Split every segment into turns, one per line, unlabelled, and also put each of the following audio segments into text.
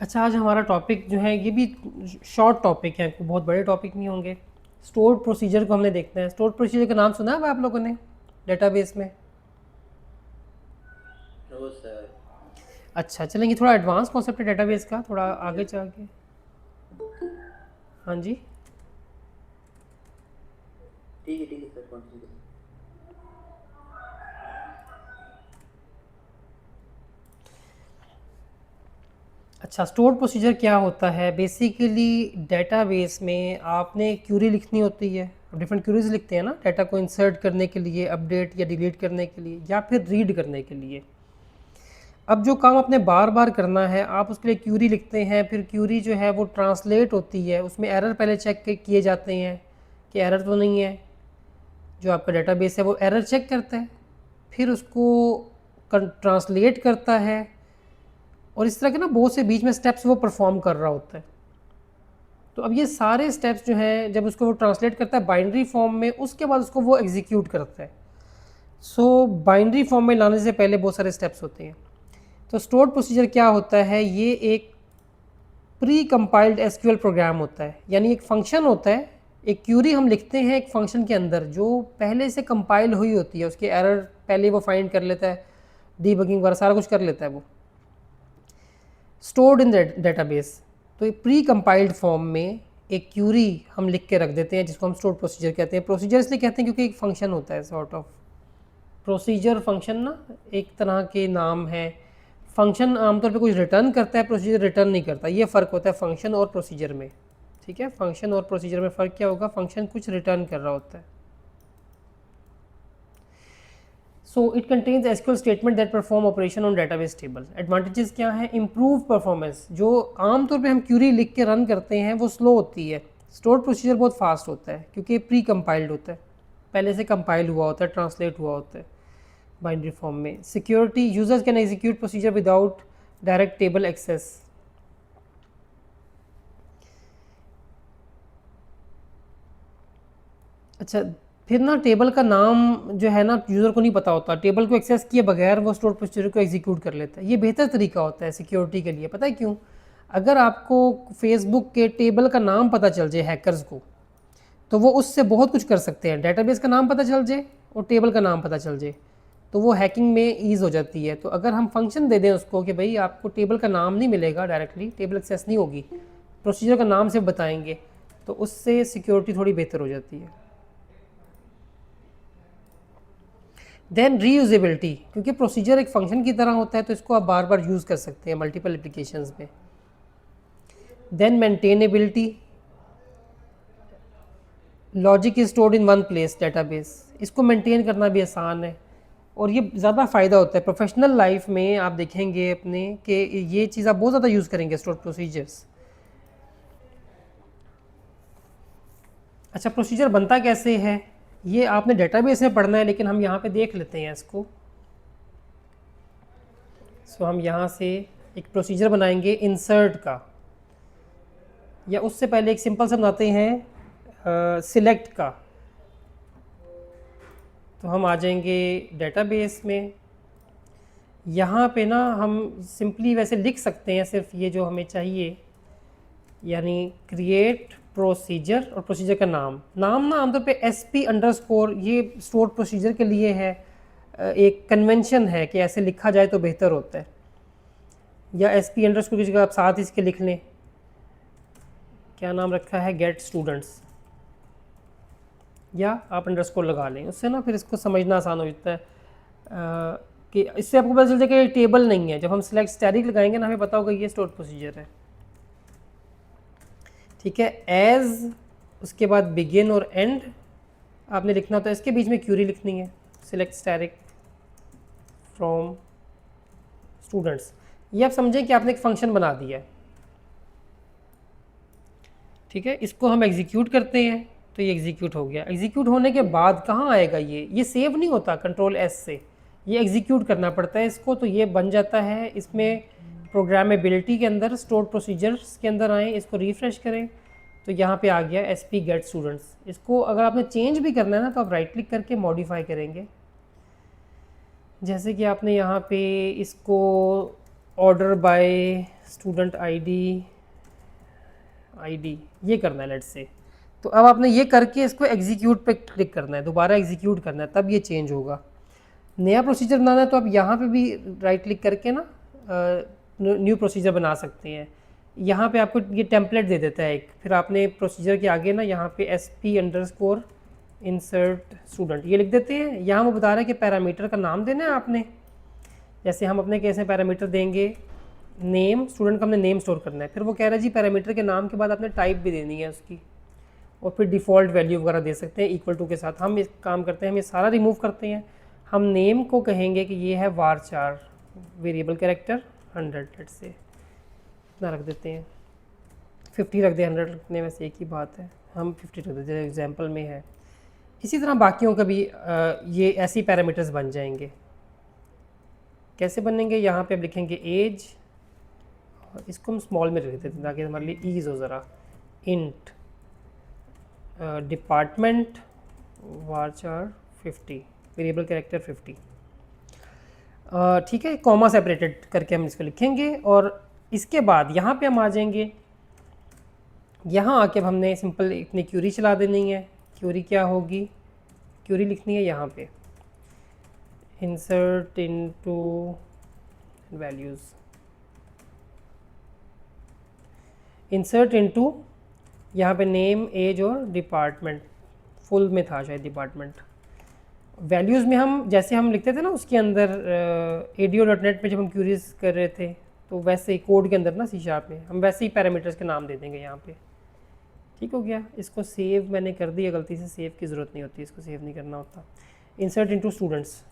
अच्छा, आज हमारा टॉपिक जो है ये भी शॉर्ट टॉपिक है, कोई बहुत बड़े टॉपिक नहीं होंगे। स्टोर प्रोसीजर को हमने देखना है। स्टोर प्रोसीजर का नाम सुना है आप लोगों ने डेटाबेस में?
No sir.
अच्छा, चलेंगे थोड़ा एडवांस कॉन्सेप्ट है डेटाबेस का, थोड़ा आगे चल के। हाँ जी।
ठीक है सर, कंटिन्यू करें।
अच्छा, स्टोर प्रोसीजर क्या होता है? बेसिकली डेटाबेस में आपने क्यूरी लिखनी होती है, डिफरेंट क्यूरीज लिखते हैं ना, डाटा को इंसर्ट करने के लिए, अपडेट या डिलीट करने के लिए, या फिर रीड करने के लिए। अब जो काम आपने बार बार करना है, आप उसके लिए क्यूरी लिखते हैं, फिर क्यूरी जो है वो ट्रांसलेट होती है, उसमें एरर पहले चेक किए जाते हैं कि एरर तो नहीं है। जो आपका डेटाबेस है वो एरर चेक करता है, फिर उसको ट्रांसलेट करता है, और इस तरह के ना बहुत से बीच में स्टेप्स वो परफॉर्म कर रहा होता है। तो अब ये सारे स्टेप्स जो हैं, जब उसको वो ट्रांसलेट करता है बाइनरी फॉर्म में, उसके बाद उसको वो एग्जीक्यूट करता है। सो बाइनरी फॉर्म में लाने से पहले बहुत सारे स्टेप्स होते हैं। तो स्टोर्ड प्रोसीजर क्या होता है? ये एक प्री कंपाइल्ड एसक्यूएल प्रोग्राम होता है, यानी एक फंक्शन होता है। एक क्यूरी हम लिखते हैं एक फंक्शन के अंदर जो पहले से कंपाइल हुई होती है, उसके एरर पहले वो फाइंड कर लेता है, डीबगिंग वगैरह सारा कुछ कर लेता है वो, स्टोर्ड इन डेटाबेस। तो एक प्री कंपाइल्ड फॉर्म में एक क्यूरी हम लिख के रख देते हैं, जिसको हम स्टोर्ड प्रोसीजर कहते हैं। प्रोसीजर इसलिए कहते हैं क्योंकि एक फंक्शन होता है, सॉर्ट ऑफ प्रोसीजर फंक्शन ना, एक तरह के नाम है। फंक्शन आमतौर पे कुछ रिटर्न करता है, प्रोसीजर रिटर्न नहीं करता। ये फ़र्क होता है फंक्शन और प्रोसीजर में। ठीक है, फंक्शन और प्रोसीजर में फ़र्क क्या होगा? फंक्शन कुछ रिटर्न कर रहा होता है। So it contains SQL statement that perform operation on database table. Advantages क्या है? Improve performance. जो आमतौर पे हम क्यूरी लिख के रन करते हैं वो स्लो होती है। स्टोर प्रोसीजर बहुत फास्ट होता है क्योंकि प्री कंपाइल्ड होता है, पहले से कंपाइल हुआ होता है, ट्रांसलेट हुआ होता है बाइनरी फॉर्म में। Security, users can execute procedure without direct table access. अच्छा, फिर ना टेबल का नाम जो है ना यूज़र को नहीं पता होता, टेबल को एक्सेस किए बगैर वो स्टोर प्रोसीजर को एग्जीक्यूट कर लेता है। ये बेहतर तरीका होता है सिक्योरिटी के लिए। पता है क्यों? अगर आपको फेसबुक के टेबल का नाम पता चल जाए हैकर्स को, तो वो उससे बहुत कुछ कर सकते हैं। डेटाबेस का नाम पता चल जाए और टेबल का नाम पता चल जाए तो वो हैकिंग में ईज़ हो जाती है। तो अगर हम फंक्शन दे दें उसको कि भाई आपको टेबल का नाम नहीं मिलेगा, डायरेक्टली टेबल एक्सेस नहीं होगी, प्रोसीजर का नाम से बताएंगे, तो उससे सिक्योरिटी थोड़ी बेहतर हो जाती है। देन रीयूजेबिलिटी, क्योंकि प्रोसीजर एक फंक्शन की तरह होता है तो इसको आप बार बार यूज़ कर सकते हैं मल्टीपल एप्लीकेशंस में। Then maintainability, logic is stored in one place database, इसको मेंटेन करना भी आसान है और ये ज़्यादा फ़ायदा होता है प्रोफेशनल लाइफ में। आप देखेंगे अपने कि ये चीज़ आप बहुत ज़्यादा यूज़ करेंगे, स्टोर प्रोसीजर्स। अच्छा, प्रोसीजर बनता कैसे है ये आपने डेटाबेस में पढ़ना है, लेकिन हम यहाँ पे देख लेते हैं इसको। सो हम यहाँ से एक प्रोसीजर बनाएंगे इंसर्ट का, या उससे पहले एक सिंपल सा बनाते हैं सिलेक्ट का। तो हम आ जाएंगे डेटाबेस में। यहाँ पे ना हम सिंपली वैसे लिख सकते हैं सिर्फ ये जो हमें चाहिए, यानी क्रिएट प्रोसीजर और प्रोसीजर का नाम ना आमतौर पे SP_, ये स्टोर प्रोसीजर के लिए है। एक कन्वेंशन है कि ऐसे लिखा जाए तो बेहतर होता है, या SP_ की जगह आप साथ इसके लिख लें। क्या नाम रखा है? गेट स्टूडेंट्स, या आप अंडरस्कोर लगा लें, उससे ना फिर इसको समझना आसान हो जाता है। कि इससे आपको पता चल जाए कि ये टेबल नहीं है। जब हम सिलेक्ट स्टैटिक लगाएंगे ना, हमें पता होगा ये स्टोर प्रोसीजर है। ठीक है, एज, उसके बाद बिगिन और एंड आपने लिखना होता है, इसके बीच में क्यूरी लिखनी है, सिलेक्ट स्टैटिक फ्रॉम स्टूडेंट्स। ये आप समझें कि आपने एक फंक्शन बना दिया है। ठीक है, इसको हम एग्जीक्यूट करते हैं तो ये एग्जीक्यूट हो गया। एग्जीक्यूट होने के बाद कहाँ आएगा? ये सेव नहीं होता Ctrl+S से, ये एग्जीक्यूट करना पड़ता है इसको। तो ये बन जाता है इसमें प्रोग्रामेबिलिटी के अंदर, स्टोर्ड प्रोसीजर्स के अंदर आए, इसको रिफ़्रेश करें तो यहाँ पे आ गया SP गेट स्टूडेंट्स। इसको अगर आपने चेंज भी करना है ना, तो आप राइट क्लिक करके मॉडिफाई करेंगे। जैसे कि आपने यहाँ पे इसको ऑर्डर बाय स्टूडेंट आईडी ये करना है लेट से। तो अब आपने ये करके इसको एग्जीक्यूट पे क्लिक करना है, दोबारा एग्जीक्यूट करना है, तब ये चेंज होगा। नया प्रोसीजर बनाना है तो आप यहाँ पे भी राइट क्लिक करके ना न्यू प्रोसीजर बना सकते हैं। यहाँ पे आपको ये टेम्पलेट दे देता है एक, फिर आपने प्रोसीजर के आगे ना यहाँ पे SP_ इंसर्ट स्टूडेंट ये लिख देते हैं। यहाँ वो बता रहा है कि पैरामीटर का नाम देना है आपने, जैसे हम अपने केस में पैरामीटर देंगे नेम, स्टूडेंट का हमने नेम स्टोर करना है। फिर वो कह रहा है जी पैरामीटर के नाम के बाद आपने टाइप भी देनी है उसकी, और फिर डिफ़ॉल्ट वैल्यू वगैरह दे सकते हैं इक्वल टू के साथ। हम इस काम करते हैं, हम ये सारा रिमूव करते हैं। हम नेम को कहेंगे कि ये है varchar वेरिएबल कैरेक्टर 100 लेट से, इतना रख देते हैं। 50 रख दे, 100 रखने में से एक ही बात है, हम 50 रख देते हैं, एग्जाम्पल में है। इसी तरह बाकियों का भी ये ऐसी पैरामीटर्स बन जाएंगे। कैसे बनेंगे, यहाँ पे अब लिखेंगे एज, इसको हम स्मॉल में रख देते हैं ताकि हमारे लिए ईज हो ज़रा। Int department varchar 50 variable character 50, ठीक है। कॉमा सेपरेटेड करके हम इसको लिखेंगे। और इसके बाद यहाँ पे हम आ जाएंगे, यहाँ आके अब हमने सिंपल इतनी क्यूरी चला देनी है। क्यूरी क्या होगी, क्यूरी लिखनी है यहाँ पे insert into values, insert into यहाँ पे नेम एज और डिपार्टमेंट, फुल में था शायद डिपार्टमेंट। वैल्यूज़ में हम जैसे हम लिखते थे ना उसके अंदर ADO.NET में जब हम क्यूरीज कर रहे थे, तो वैसे ही कोड के अंदर ना C# में हम वैसे ही पैरामीटर्स के नाम दे देंगे यहाँ पे। ठीक हो गया। इसको सेव मैंने कर दिया गलती से, सेव की ज़रूरत नहीं होती, इसको सेव नहीं करना होता। इंसर्ट इनटू स्टूडेंट्स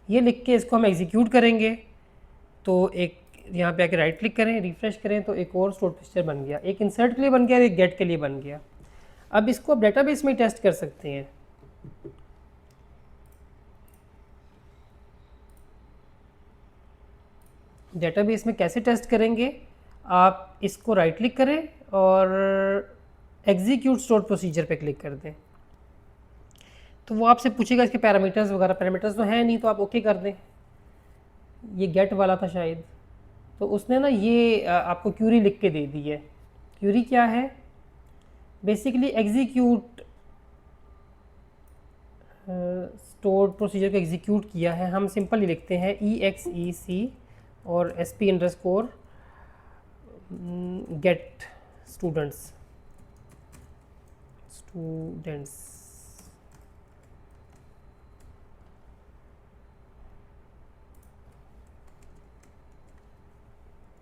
ये लिख के इसको हम एग्जीक्यूट करेंगे, तो एक यहाँ पे आके राइट क्लिक करें, रिफ्रेश करें, तो एक और स्टोर प्रोसीजर बन गया। एक इंसर्ट के लिए बन गया, एक गेट के लिए बन गया। अब इसको आप डेटाबेस में टेस्ट कर सकते हैं। डेटाबेस में कैसे टेस्ट करेंगे, आप इसको राइट क्लिक करें और एग्जीक्यूट स्टोर प्रोसीजर पे क्लिक कर दें। तो वो आपसे पूछेगा इसके पैरामीटर्स वगैरह, पैरामीटर्स तो हैं नहीं तो आप ओके कर दें। ये गेट वाला था शायद, तो उसने ना ये आपको क्यूरी लिख के दे दी है। क्यूरी क्या है, बेसिकली एग्जीक्यूट स्टोर प्रोसीजर को एग्जीक्यूट किया है। हम सिंपल ही लिखते हैं EXEC और SP_ गेट स्टूडेंट्स।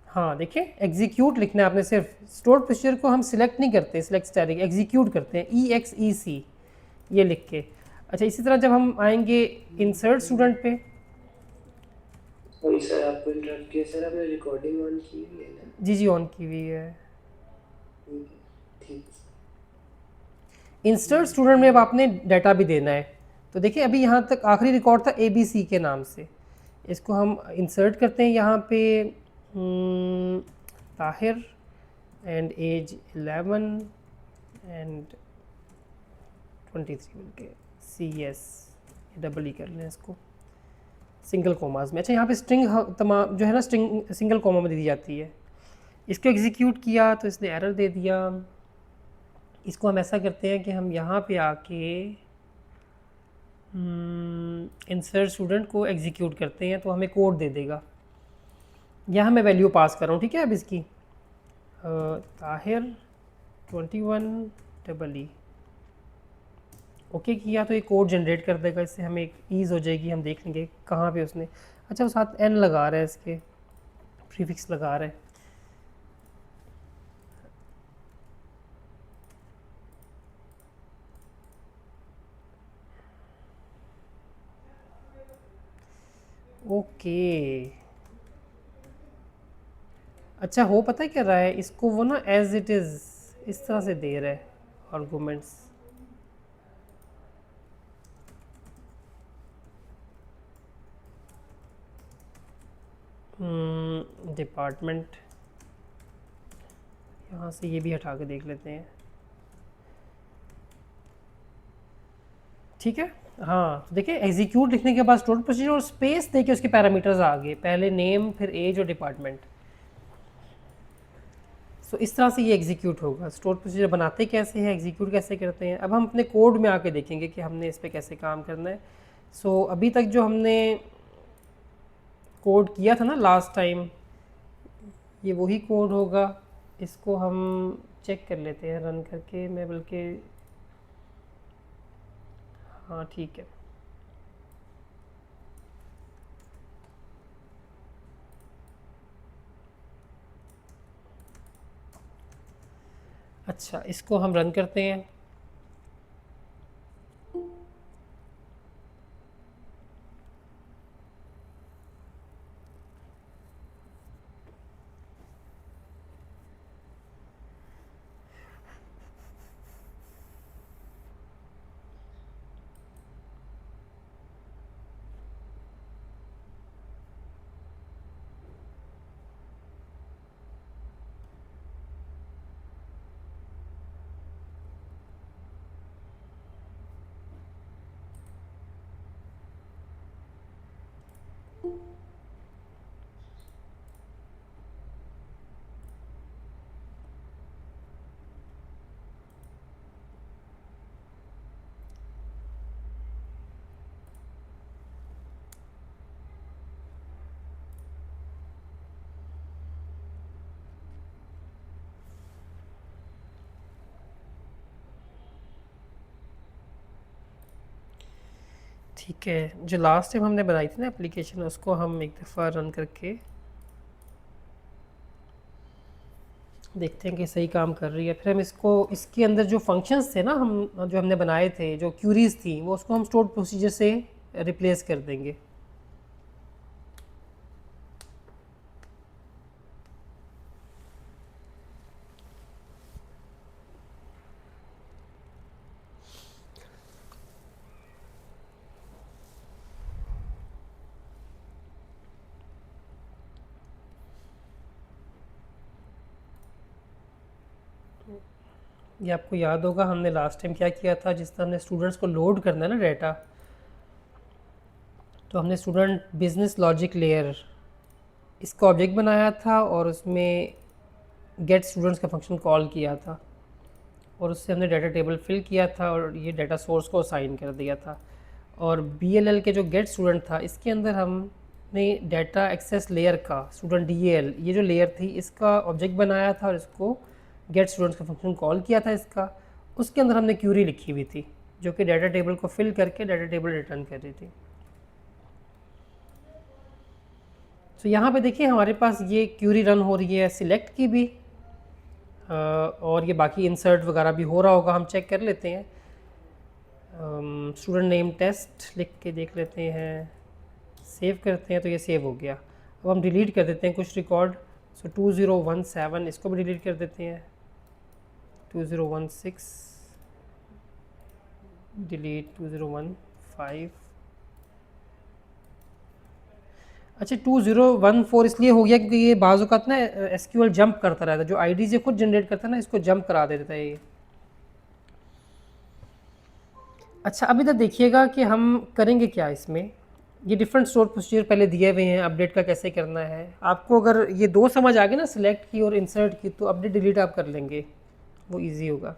हाँ देखिए, एग्जीक्यूट लिखना है आपने, सिर्फ स्टोर प्रोसीजर को हम सिलेक्ट नहीं करते, सिलेक्ट स्टैटिक एग्जीक्यूट करते हैं EXEC ये लिख के। अच्छा, इसी तरह जब हम आएंगे इंसर्ट स्टूडेंट पे,
सर आपको इंटरप्ट किया सर, आपने रिकॉर्डिंग ऑन की हुई है ना?
जी ऑन की हुई है।
ठीक।
इंसर्ट स्टूडेंट में अब आपने डाटा भी देना है। तो देखिए अभी यहाँ तक आखिरी रिकॉर्ड था ABC के नाम से, इसको हम इंसर्ट करते हैं यहाँ पे ताहिर एंड एज 11 एंड 23 बोल के CS डबल ई कर लें इसको सिंगल कोमास में। अच्छा, यहाँ पे स्ट्रिंग तमाम जो है ना स्ट्रिंग सिंगल कोमा में दी जाती है। इसको एग्जीक्यूट किया तो इसने एरर दे दिया। इसको हम ऐसा करते हैं कि हम यहाँ पे आके इंसर्ट स्टूडेंट को एग्जीक्यूट करते हैं तो हमें कोड दे देगा। यहाँ मैं वैल्यू पास कर रहा हूँ, ठीक है। अब इसकी ताहिर 21 डबल ई ओके किया तो ये कोड जनरेट कर देगा। इससे हमें एक ईज़ हो जाएगी, हम देख लेंगे कहाँ पे उसने, अच्छा वो साथ n लगा रहा है, इसके प्रीफिक्स लगा रहा है। ओके अच्छा, हो पता है क्या रहा है, इसको वो ना एज इट इज़ इस तरह से दे रहा है आर्गूमेंट्स। डिपार्टमेंट, यहाँ से ये भी हटा के देख लेते हैं, ठीक है। हाँ, तो देखिए एग्जीक्यूट लिखने के बाद स्टोर प्रोसीजर और स्पेस देके उसके पैरामीटर्स आ गए, पहले नेम फिर एज और डिपार्टमेंट। सो इस तरह से ये एग्जीक्यूट होगा। स्टोर प्रोसीजर बनाते कैसे हैं, एग्जीक्यूट कैसे करते हैं, अब हम अपने कोड में आके देखेंगे कि हमने इस पर कैसे काम करना है। सो अभी तक जो हमने कोड किया था ना लास्ट टाइम, ये वही कोड होगा। इसको हम चेक कर लेते हैं रन करके, मैं बल्कि, हाँ ठीक है। अच्छा, इसको हम रन करते हैं। ठीक है, जो लास्ट टाइम हमने बनाई थी ना एप्लीकेशन, उसको हम एक दफ़ा रन करके देखते हैं कि सही काम कर रही है। फिर हम इसको, इसके अंदर जो फंक्शंस थे ना, हम जो हमने बनाए थे, जो क्यूरीज थी, वो उसको हम स्टोर प्रोसीजर से रिप्लेस कर देंगे। ये आपको याद होगा हमने लास्ट टाइम क्या किया था, जिस तरह हमने स्टूडेंट्स को लोड करना है ना डाटा, तो हमने स्टूडेंट बिजनेस लॉजिक लेयर इसका ऑब्जेक्ट बनाया था और उसमें गेट स्टूडेंट्स का फंक्शन कॉल किया था और उससे हमने डाटा टेबल फिल किया था और ये डाटा सोर्स को असाइन कर दिया था। और BLL के जो गेट स्टूडेंट था, इसके अंदर हमने डाटा एक्सेस लेयर का स्टूडेंट DAL, ये जो लेयर थी, इसका ऑब्जेक्ट बनाया था और इसको गेट स्टूडेंट्स का फंक्शन कॉल किया था इसका। उसके अंदर हमने क्यूरी लिखी हुई थी जो कि डाटा टेबल को फिल करके डाटा टेबल रिटर्न कर रही थी। तो यहाँ पे देखिए हमारे पास ये क्यूरी रन हो रही है सिलेक्ट की भी, और ये बाकी इंसर्ट वगैरह भी हो रहा होगा, हम चेक कर लेते हैं। स्टूडेंट नेम टेस्ट लिख के देख लेते हैं, सेव करते हैं तो ये सेव हो गया। अब हम डिलीट कर देते हैं कुछ रिकॉर्ड। सो 2017 इसको भी डिलीट कर देते हैं, 2016 डिलीट, 2015, अच्छा 2014 इसलिए हो गया क्योंकि ये बाज़ औक़ात ना SQL जंप करता रहता है, जो आईडी से खुद जनरेट करता है ना, इसको जंप करा देता है ये। अच्छा, अभी तक देखिएगा कि हम करेंगे क्या इसमें। ये डिफरेंट स्टोर प्रोसीजर पहले दिए हुए हैं, अपडेट का कैसे करना है। आपको अगर ये दो समझ आ गए ना, सिलेक्ट की और इंसर्ट की, तो अपडेट डिलीट आप कर लेंगे, वो ईजी होगा।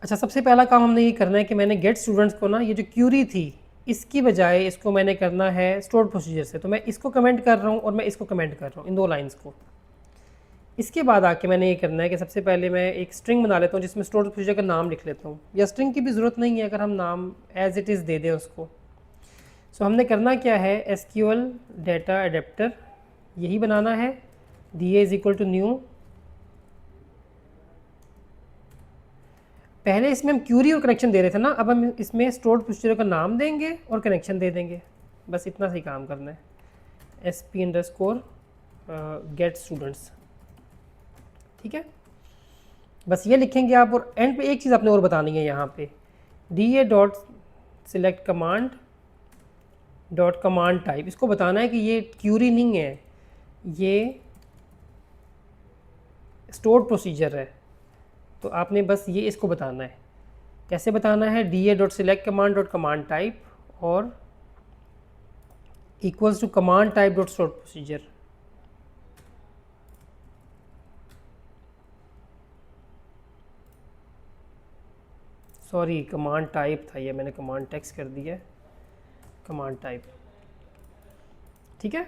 अच्छा, सबसे पहला काम हमने ये करना है कि मैंने गेट स्टूडेंट्स को ना, ये जो क्यूरी थी, इसकी बजाय इसको मैंने करना है स्टोर प्रोसीजर से। तो मैं इसको कमेंट कर रहा हूँ और मैं इसको कमेंट कर रहा हूँ, इन दो लाइंस को। इसके बाद आके मैंने ये करना है कि सबसे पहले मैं एक स्ट्रिंग बना लेता हूँ जिसमें स्टोर प्रोसीजर का नाम लिख लेता हूँ, या स्ट्रिंग की भी ज़रूरत नहीं है, अगर हम नाम एज इट इज़ दे दें उसको। सो हमने करना क्या है, SQL डाटा अडेप्टर यही बनाना है। DA is equal to new, पहले इसमें हम क्यूरी और कनेक्शन दे रहे थे ना, अब हम इसमें स्टोर्ड प्रोसीजर का नाम देंगे और कनेक्शन दे देंगे। बस इतना सही काम करना है। SP_ गेट स्टूडेंट्स, ठीक है, बस ये लिखेंगे आप। और एंड पे एक चीज़ आपने और बतानी है यहाँ पे, DA dot select command dot command type, इसको बताना है कि ये क्यूरी नहीं है, ये स्टोर्ड प्रोसीजर है। तो आपने बस ये इसको बताना है। कैसे बताना है? D A dot select command dot command type और equals to command type dot stored procedure. Sorry, command type था ये, मैंने कमांड टेक्स्ट कर दिया, कमांड टाइप। ठीक है,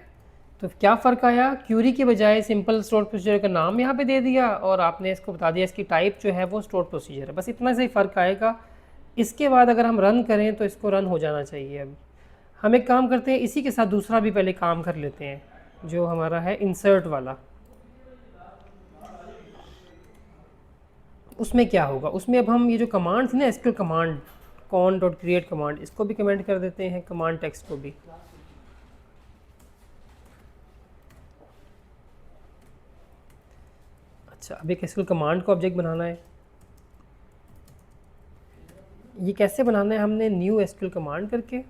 तो क्या फ़र्क आया? क्यूरी के बजाय सिंपल स्टोर प्रोसीजर का नाम यहाँ पे दे दिया और आपने इसको बता दिया इसकी टाइप जो है वो स्टोर प्रोसीजर है। बस इतना से ही फ़र्क आएगा। इसके बाद अगर हम रन करें तो इसको रन हो जाना चाहिए। अब हम एक काम करते हैं, इसी के साथ दूसरा भी पहले काम कर लेते हैं, जो हमारा है इंसर्ट वाला। उसमें क्या होगा? उसमें अब हम ये जो कमांड थी ना, SQL command cone dot create command, इसको भी कमेंट कर देते हैं, कमांड टेक्स्ट को भी। अच्छा, अब एक एसक्यूएल कमांड को ऑब्जेक्ट बनाना है। ये कैसे बनाना है? हमने न्यू एसक्यूएल कमांड करके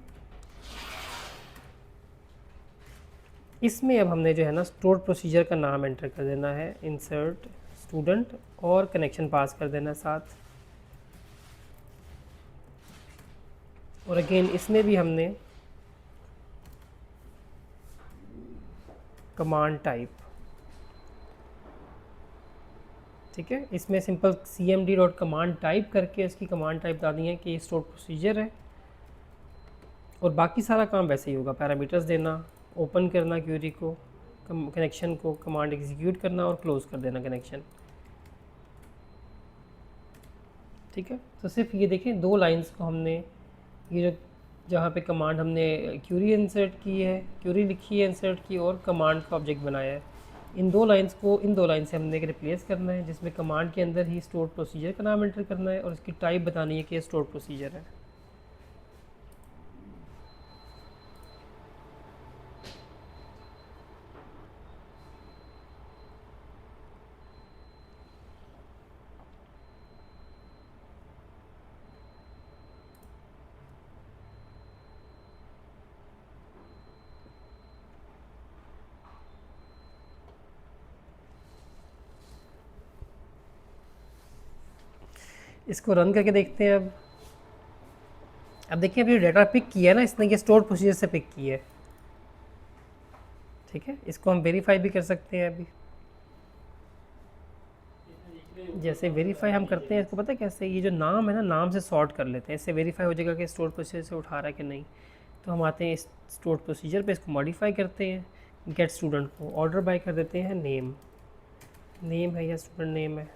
इसमें अब हमने जो है ना स्टोर प्रोसीजर का नाम एंटर कर देना है, इंसर्ट स्टूडेंट, और कनेक्शन पास कर देना साथ। और अगेन इसमें भी हमने कमांड टाइप, ठीक है, इसमें simple cmd dot command type करके इसकी कमांड टाइप बता दी है कि ये स्टोर प्रोसीजर है। और बाकी सारा काम वैसे ही होगा, पैरामीटर्स देना, ओपन करना क्यूरी को, कनेक्शन को, कमांड एग्जीक्यूट करना और क्लोज कर देना कनेक्शन। ठीक है, तो सिर्फ ये देखें, दो लाइंस को हमने, ये जो जहाँ पे कमांड हमने क्यूरी इंसर्ट की है, क्यूरी लिखी है, इंसर्ट की, और कमांड का ऑब्जेक्ट बनाया है, इन दो लाइंस को इन दो लाइन से हमने रिप्लेस करना है, जिसमें कमांड के अंदर ही स्टोर प्रोसीजर का नाम एंटर करना है और इसकी टाइप बतानी है कि ये स्टोर प्रोसीजर है। इसको रन करके देखते हैं। अब देखिए, अभी डाटा पिक किया है ना इसने, ये स्टोर प्रोसीजर से पिक किया है। ठीक है, इसको हम वेरीफाई भी कर सकते हैं। अभी जैसे वेरीफाई हम करते हैं, इसको पता है कैसे? ये जो नाम है ना, नाम से सॉर्ट कर लेते हैं, इससे वेरीफाई हो जाएगा कि स्टोर प्रोसीजर से उठा रहा है कि नहीं। तो हम आते हैं इस स्टोर प्रोसीजर पे, इसको मॉडिफाई करते हैं, गेट स्टूडेंट को ऑर्डर बाय कर देते हैं नेम, नेम है या स्टूडेंट नेम है,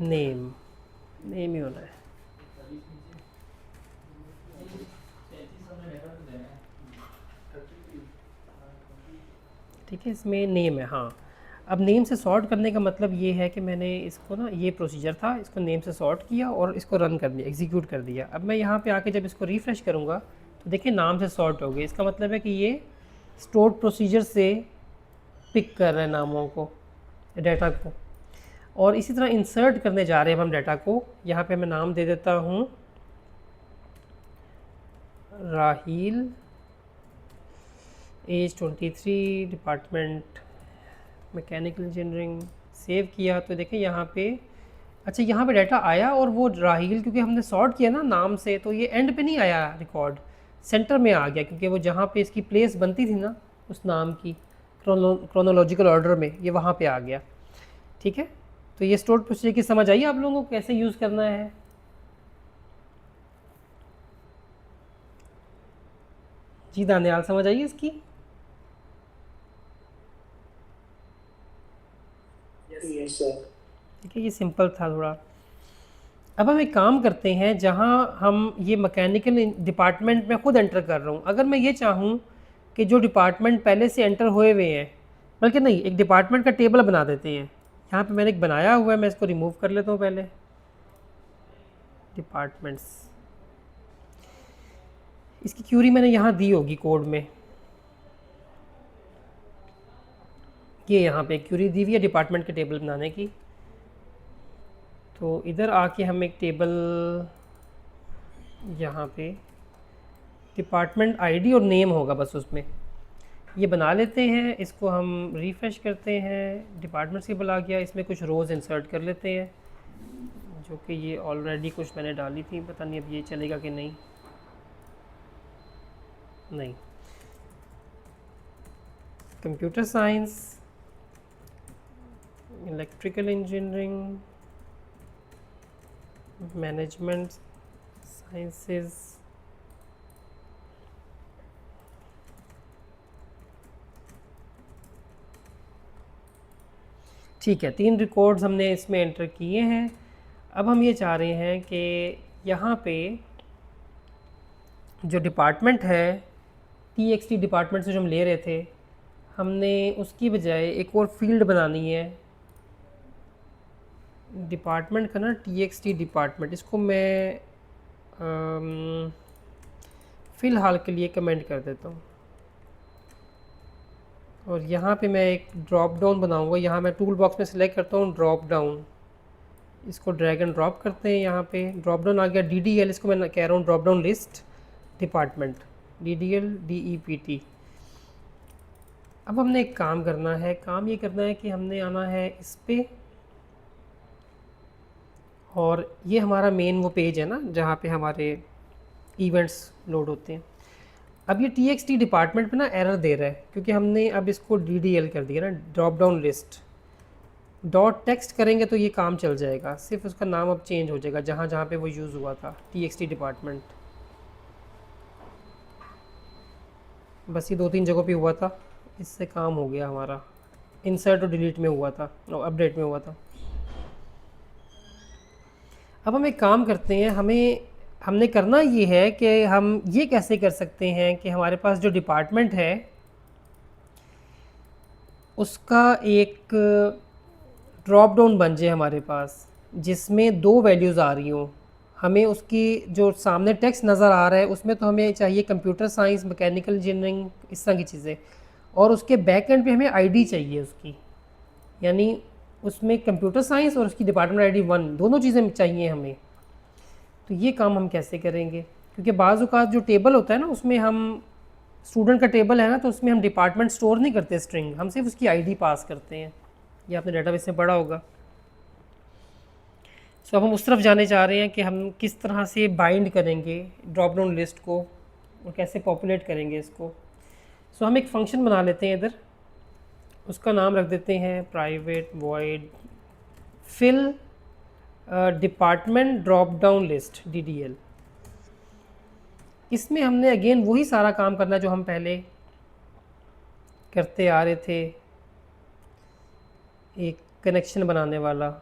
नेम, नेम ही होना है। ठीक है, इसमें नेम है, हाँ। अब नेम से सॉर्ट करने का मतलब ये है कि मैंने इसको ना, ये प्रोसीजर था, इसको नेम से सॉर्ट किया और इसको रन कर दिया, एग्जीक्यूट कर दिया। अब मैं यहाँ पे आके जब इसको रिफ़्रेश करूँगा तो देखिए नाम से सॉर्ट हो गया। इसका मतलब है कि ये स्टोर प्रोसीजर से पिक कर रहे हैं नामों को, डाटा को। और इसी तरह इंसर्ट करने जा रहे हैं हम डाटा को। यहाँ पे मैं नाम दे देता हूँ Raheel, age 23, department mechanical engineering. Save किया तो देखें यहाँ पे, अच्छा यहाँ पे डाटा आया, और वो राहील क्योंकि हमने सॉर्ट किया ना नाम से, तो ये एंड पे नहीं आया रिकॉर्ड, सेंटर में आ गया, क्योंकि वो जहाँ पे इसकी प्लेस बनती थी ना उस नाम की क्रोनोलॉजिकल ऑर्डर में, ये वहाँ पे आ गया। ठीक है, तो ये स्टोर प्रोसीजर की समझ आई आप लोगों को कैसे यूज़ करना है? जी दानियाल, समझ आई इसकी?
Yes sir.
ठीक है, ये सिंपल था थोड़ा। अब हम एक काम करते हैं, जहाँ हम ये मैकेनिकल डिपार्टमेंट में खुद एंटर कर रहा हूँ, अगर मैं ये चाहूँ कि जो डिपार्टमेंट पहले से एंटर हुए हुए हैं, बल्कि नहीं, एक डिपार्टमेंट का टेबल बना देते हैं। यहाँ पे मैंने एक बनाया हुआ है, मैं इसको रिमूव कर लेता हूँ पहले। डिपार्टमेंट्स, इसकी क्यूरी मैंने यहाँ दी होगी कोड में, ये यहाँ पे क्यूरी दी हुई है डिपार्टमेंट के टेबल बनाने की। तो इधर आके हम एक टेबल यहाँ पे डिपार्टमेंट आईडी और नेम होगा बस उसमें, ये बना लेते हैं। इसको हम रिफ़्रेश करते हैं, डिपार्टमेंट से बुला गया। इसमें कुछ रोज़ इंसर्ट कर लेते हैं, जो कि ये ऑलरेडी कुछ मैंने डाली थी, पता नहीं अब ये चलेगा कि नहीं। नहीं, computer science, electrical engineering, management sciences, ठीक है। 3 रिकॉर्ड्स हमने इसमें एंटर किए हैं। अब हम ये चाह रहे हैं कि यहाँ पे जो डिपार्टमेंट है, TXT डिपार्टमेंट से जो हम ले रहे थे, हमने उसकी बजाय एक और फील्ड बनानी है डिपार्टमेंट का ना, TXT डिपार्टमेंट। इसको मैं फ़िलहाल के लिए कमेंट कर देता हूँ और यहाँ पे मैं एक ड्रॉप डाउन बनाऊँगा। यहाँ मैं टूल बॉक्स में सेलेक्ट करता हूँ ड्रॉप डाउन, इसको ड्रैग एंड ड्रॉप करते हैं। यहाँ पे ड्रॉप डाउन आ गया DDL, इसको मैं कह रहा हूँ drop down list department, DDL DEPT। अब हमने एक काम करना है, काम ये करना है कि हमने आना है इस पे, और ये हमारा मेन वो पेज है ना जहाँ पे हमारे इवेंट्स लोड होते हैं। अब ये TXT डिपार्टमेंट पे ना एरर दे रहा है, क्योंकि हमने अब इसको DDL कर दिया ना, drop down list. Dot text करेंगे तो ये काम चल जाएगा, सिर्फ उसका नाम अब चेंज हो जाएगा जहाँ जहाँ पे वो यूज़ हुआ था, TXT डिपार्टमेंट। बस ये 2-3 जगहों पे हुआ था, इससे काम हो गया हमारा। इंसर्ट और डिलीट में हुआ था, अपडेट में हुआ था। अब हम एक काम करते हैं, हमने करना ये है कि हम ये कैसे कर सकते हैं कि हमारे पास जो डिपार्टमेंट है उसका एक ड्रॉप डाउन बन जाए हमारे पास, जिसमें 2 वैल्यूज़ आ रही हों। हमें उसकी जो सामने टेक्स्ट नज़र आ रहा है उसमें तो हमें चाहिए कंप्यूटर साइंस, मैकेनिकल इंजीनियरिंग, इस तरह की चीज़ें, और उसके बैक एंड पे हमें आईडी चाहिए उसकी, यानी उसमें कंप्यूटर साइंस और उसकी डिपार्टमेंट आईडी 1 दोनों चीज़ें चाहिए हमें। तो ये काम हम कैसे करेंगे, क्योंकि बाज़ औक़ात जो टेबल होता है ना उसमें हम स्टूडेंट का टेबल है ना, तो उसमें हम डिपार्टमेंट स्टोर नहीं करते स्ट्रिंग, हम सिर्फ उसकी आईडी पास करते हैं। ये आपने डेटाबेस में पढ़ा होगा। सो अब हम उस तरफ जाने चाह रहे हैं कि हम किस तरह से बाइंड करेंगे ड्रॉप डाउन लिस्ट को और कैसे पॉपुलेट करेंगे इसको। सो हम एक फ़ंक्शन बना लेते हैं इधर, उसका नाम रख देते हैं private void fill department drop down list DDL। इसमें हमने अगेन वही सारा काम करना जो हम पहले करते आ रहे थे, एक कनेक्शन बनाने वाला,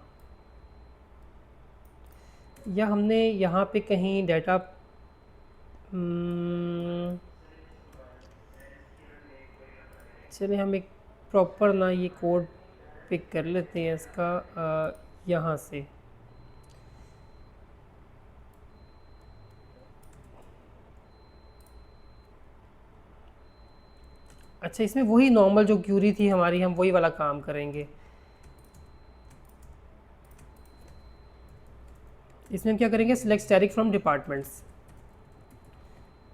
या हमने यहाँ पे कहीं डाटा चलिए हम एक प्रॉपर ना ये कोड पिक कर लेते हैं इसका यहाँ से। अच्छा, इसमें वही नॉर्मल जो क्यूरी थी हमारी, हम वही वाला काम करेंगे। इसमें हम क्या करेंगे, सिलेक्ट स्टैटिक फ्रॉम डिपार्टमेंट्स,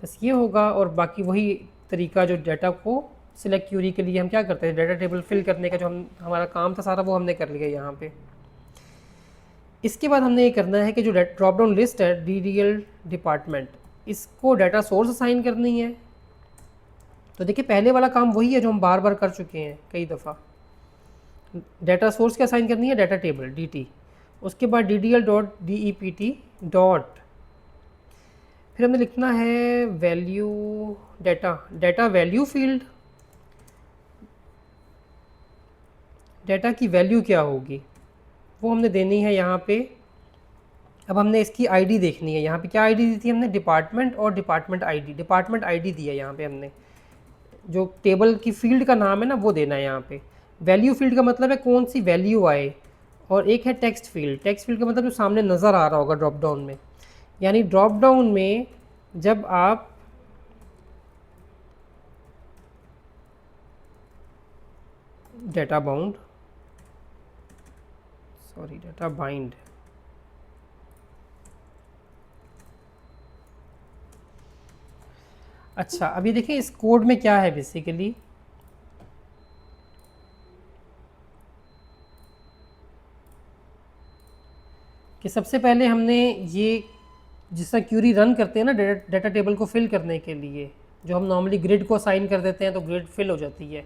बस ये होगा। और बाकी वही तरीका जो डाटा को सिलेक्ट क्यूरी के लिए हम क्या करते हैं, डाटा टेबल फिल करने का जो हमारा काम था सारा, वो हमने कर लिया यहाँ पे। इसके बाद हमने ये करना है कि जो ड्रॉप डाउन लिस्ट है DDL डिपार्टमेंट, इसको डाटा सोर्स असाइन करनी है। तो देखिए पहले वाला काम वही है जो हम बार बार कर चुके हैं कई दफ़ा। डाटा सोर्स क्या असाइन करनी है, डाटा टेबल DT, उसके बाद DDL.DEPT डॉट, फिर हमें लिखना है value data value field, data की वैल्यू क्या होगी वो हमने देनी है यहाँ पे। अब हमने इसकी आईडी देखनी है, यहाँ पे क्या आईडी दी थी हमने, डिपार्टमेंट और डिपार्टमेंट आईडी दी है यहाँ पे हमने। जो टेबल की फील्ड का नाम है ना वो देना है यहाँ पे। वैल्यू फील्ड का मतलब है कौन सी वैल्यू आए, और एक है टेक्स्ट फील्ड का मतलब जो सामने नज़र आ रहा होगा ड्रॉप डाउन में। यानी ड्रॉप डाउन में जब आप डाटा बाइंड अच्छा, अभी देखिए इस कोड में क्या है बेसिकली, कि सबसे पहले हमने ये जिसका क्यूरी रन करते हैं ना डाटा टेबल को फिल करने के लिए, जो हम नॉर्मली ग्रिड को असाइन कर देते हैं तो ग्रिड फिल हो जाती है,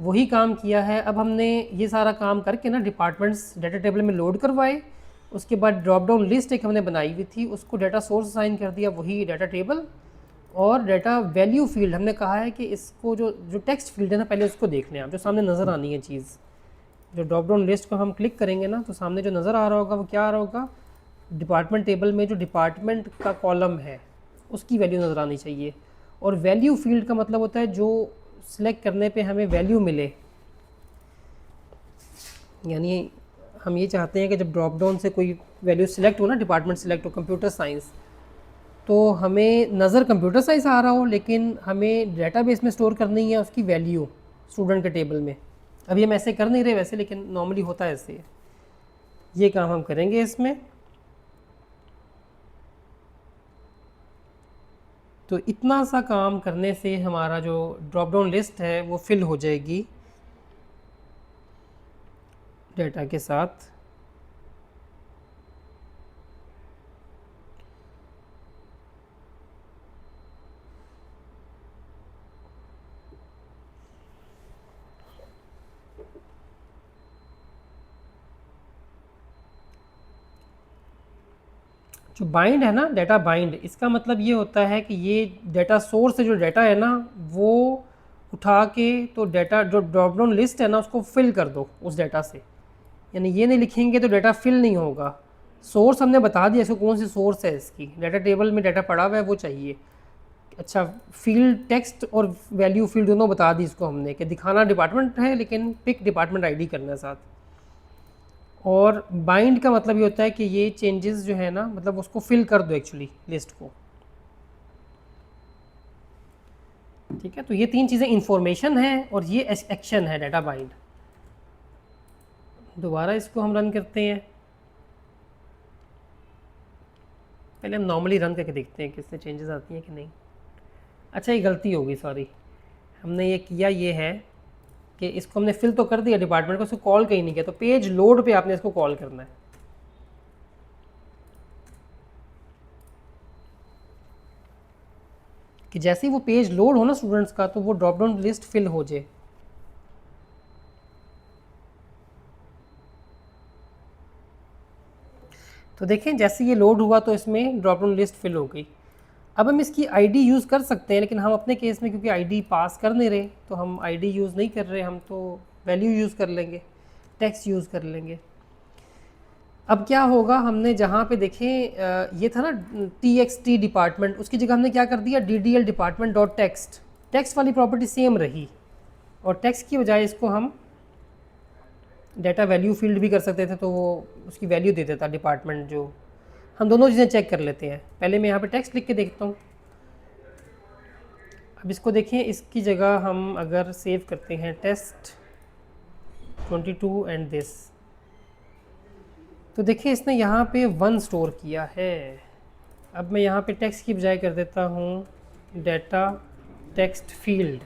वही काम किया है। अब हमने ये सारा काम करके ना डिपार्टमेंट्स डाटा टेबल में लोड करवाए, उसके बाद ड्रॉप डाउन लिस्ट एक हमने बनाई हुई थी, उसको डाटा सोर्स असाइन कर दिया, वही डाटा टेबल। और डाटा वैल्यू फील्ड हमने कहा है कि इसको जो जो टेक्स्ट फील्ड है ना, पहले उसको देख लें आप, जो सामने नज़र आनी है चीज़। जो ड्रॉप डाउन लिस्ट को हम क्लिक करेंगे ना, तो सामने जो नज़र आ रहा होगा वो क्या आ रहा होगा, डिपार्टमेंट टेबल में जो डिपार्टमेंट का कॉलम है उसकी वैल्यू नज़र आनी चाहिए। और वैल्यू फील्ड का मतलब होता है जो सिलेक्ट करने पे हमें वैल्यू मिले, यानी हम ये चाहते हैं कि जब ड्रॉप डाउन से कोई वैल्यू सिलेक्ट हो ना, डिपार्टमेंट सिलेक्ट हो कंप्यूटर साइंस, तो हमें नज़र कंप्यूटर साइंस आ रहा हो, लेकिन हमें डेटाबेस में स्टोर करनी है उसकी वैल्यू स्टूडेंट के टेबल में। अभी हम ऐसे कर नहीं रहे वैसे, लेकिन नॉर्मली होता है ऐसे। ये काम हम करेंगे इसमें। तो इतना सा काम करने से हमारा जो ड्रॉप डाउन लिस्ट है वो फिल हो जाएगी डेटा के साथ। जो बाइंड है ना, डाटा बाइंड, इसका मतलब ये होता है कि ये डाटा सोर्स से जो डाटा है ना वो उठा के तो डाटा जो ड्रॉप डाउन लिस्ट है ना उसको फिल कर दो उस डाटा से। यानी ये नहीं लिखेंगे तो डाटा फिल नहीं होगा। सोर्स हमने बता दिया इसको कौन सी सोर्स है, इसकी डाटा टेबल में डाटा पड़ा हुआ है वो चाहिए। अच्छा, फील्ड टेक्स्ट और वैल्यू फील्ड दोनों बता दी इसको हमने कि दिखाना डिपार्टमेंट है लेकिन पिक डिपार्टमेंट आईडी करना है साथ। और बाइंड का मतलब ये होता है कि ये चेंजेस जो है ना, मतलब उसको फिल कर दो एक्चुअली लिस्ट को। ठीक है, तो ये तीन चीज़ें इंफॉर्मेशन है और ये एक्शन है डाटा बाइंड। दोबारा इसको हम रन करते हैं। पहले हम नॉर्मली रन करके देखते हैं कि इसमें चेंजेस आती हैं कि नहीं। अच्छा, ये गलती होगी, सॉरी। हमने ये किया ये है कि इसको हमने फिल तो कर दिया डिपार्टमेंट को, उसको कॉल कहीं नहीं किया। तो पेज लोड पे आपने इसको कॉल करना है। कि जैसे ही वो पेज लोड हो ना स्टूडेंट्स का, तो वो ड्रॉप डाउन लिस्ट फिल हो जाए। तो देखें जैसे ये लोड हुआ तो इसमें ड्रॉप डाउन लिस्ट फिल हो गई। अब हम इसकी आईडी यूज़ कर सकते हैं, लेकिन हम अपने केस में क्योंकि आईडी पास कर नहीं रहे तो हम आईडी यूज़ नहीं कर रहे, हम तो वैल्यू यूज़ कर लेंगे, टेक्स्ट यूज़ कर लेंगे। अब क्या होगा, हमने जहाँ पे देखें ये था ना TXT डिपार्टमेंट, उसकी जगह हमने क्या कर दिया DDL department dot text. Text वाली प्रॉपर्टी सेम रही और टेक्स्ट की बजाय इसको हम डाटा वैल्यू फील्ड भी कर सकते थे, तो वो उसकी वैल्यू दे देता डिपार्टमेंट। जो हम दोनों चीज़ें चेक कर लेते हैं। पहले मैं यहाँ पे टेक्स्ट लिख के देखता हूँ। अब इसको देखें, इसकी जगह हम अगर सेव करते हैं टेस्ट 22 एंड दिस, तो देखिए इसने यहाँ पे 1 स्टोर किया है। अब मैं यहाँ पे टेक्स्ट की बजाय कर देता हूँ data text field,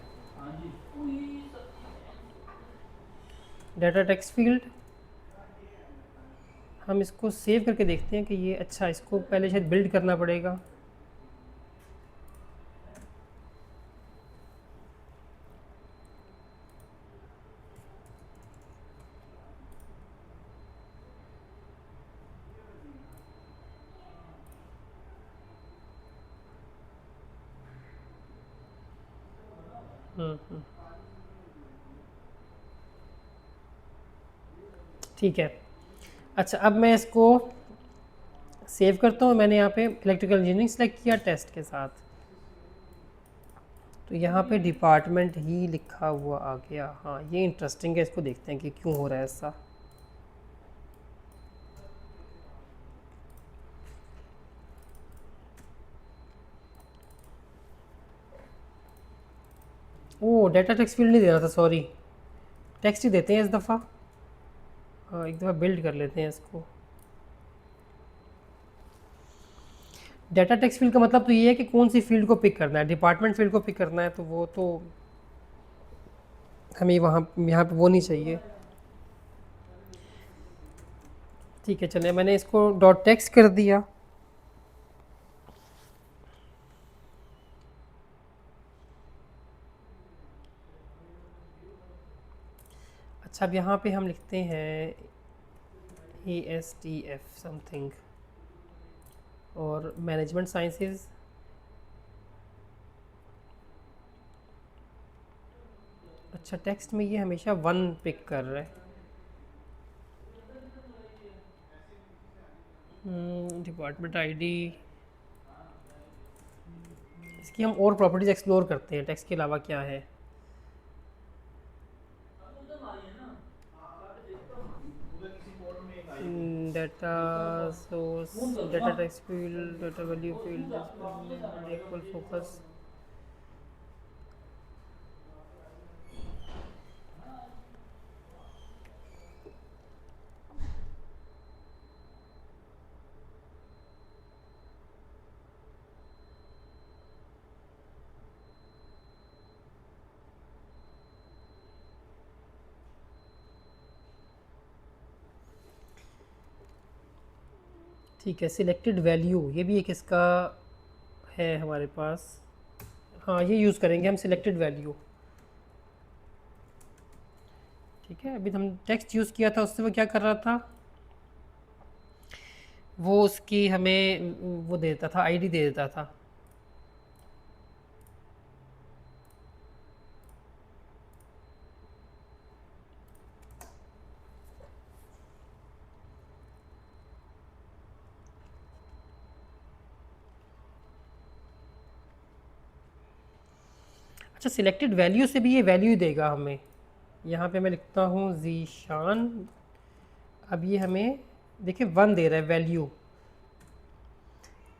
data text field. हम इसको सेव करके देखते हैं कि ये, अच्छा इसको पहले शायद बिल्ड करना पड़ेगा। ठीक है। अच्छा, अब मैं इसको सेव करता हूँ। मैंने यहाँ पे इलेक्ट्रिकल इंजीनियरिंग सेलेक्ट किया टेस्ट के साथ, तो यहाँ पे डिपार्टमेंट ही लिखा हुआ आ गया। हाँ, ये इंटरेस्टिंग है, इसको देखते हैं कि क्यों हो रहा है ऐसा। ओ, डाटा टेक्स्ट फील्ड नहीं देना था, सॉरी। टेक्स्ट ही देते हैं इस दफ़ा। हाँ, एक दफ़ा बिल्ड कर लेते हैं इसको। डाटा टेक्स्ट फील्ड का मतलब तो ये है कि कौन सी फील्ड को पिक करना है, डिपार्टमेंट फील्ड को पिक करना है, तो वो तो हमें वहाँ यहाँ पे वो नहीं चाहिए। ठीक है, चलिए मैंने इसको डॉट टेक्स्ट कर दिया। अच्छा, अब यहाँ पे हम लिखते हैं ASTF समथिंग और मैनेजमेंट साइंसेज। अच्छा, टेक्स्ट में ये हमेशा वन पिक कर रहा है। डिपार्टमेंट आईडी, इसकी हम और प्रॉपर्टीज एक्सप्लोर करते हैं, टेक्स्ट के अलावा क्या है। Data source, data text field, data value field, equal focus. ठीक है, सिलेक्टेड वैल्यू, ये भी एक इसका है हमारे पास। हाँ, ये यूज़ करेंगे हम, सिलेक्टेड वैल्यू। ठीक है, अभी हम टेक्स्ट यूज़ किया था, उससे वो क्या कर रहा था, वो उसकी हमें वो दे देता था, आईडी दे देता था। अच्छा, सिलेक्टेड वैल्यू से भी ये वैल्यू देगा हमें। यहाँ पे मैं लिखता हूँ जीशान। अब ये हमें देखिए वन दे रहा है वैल्यू।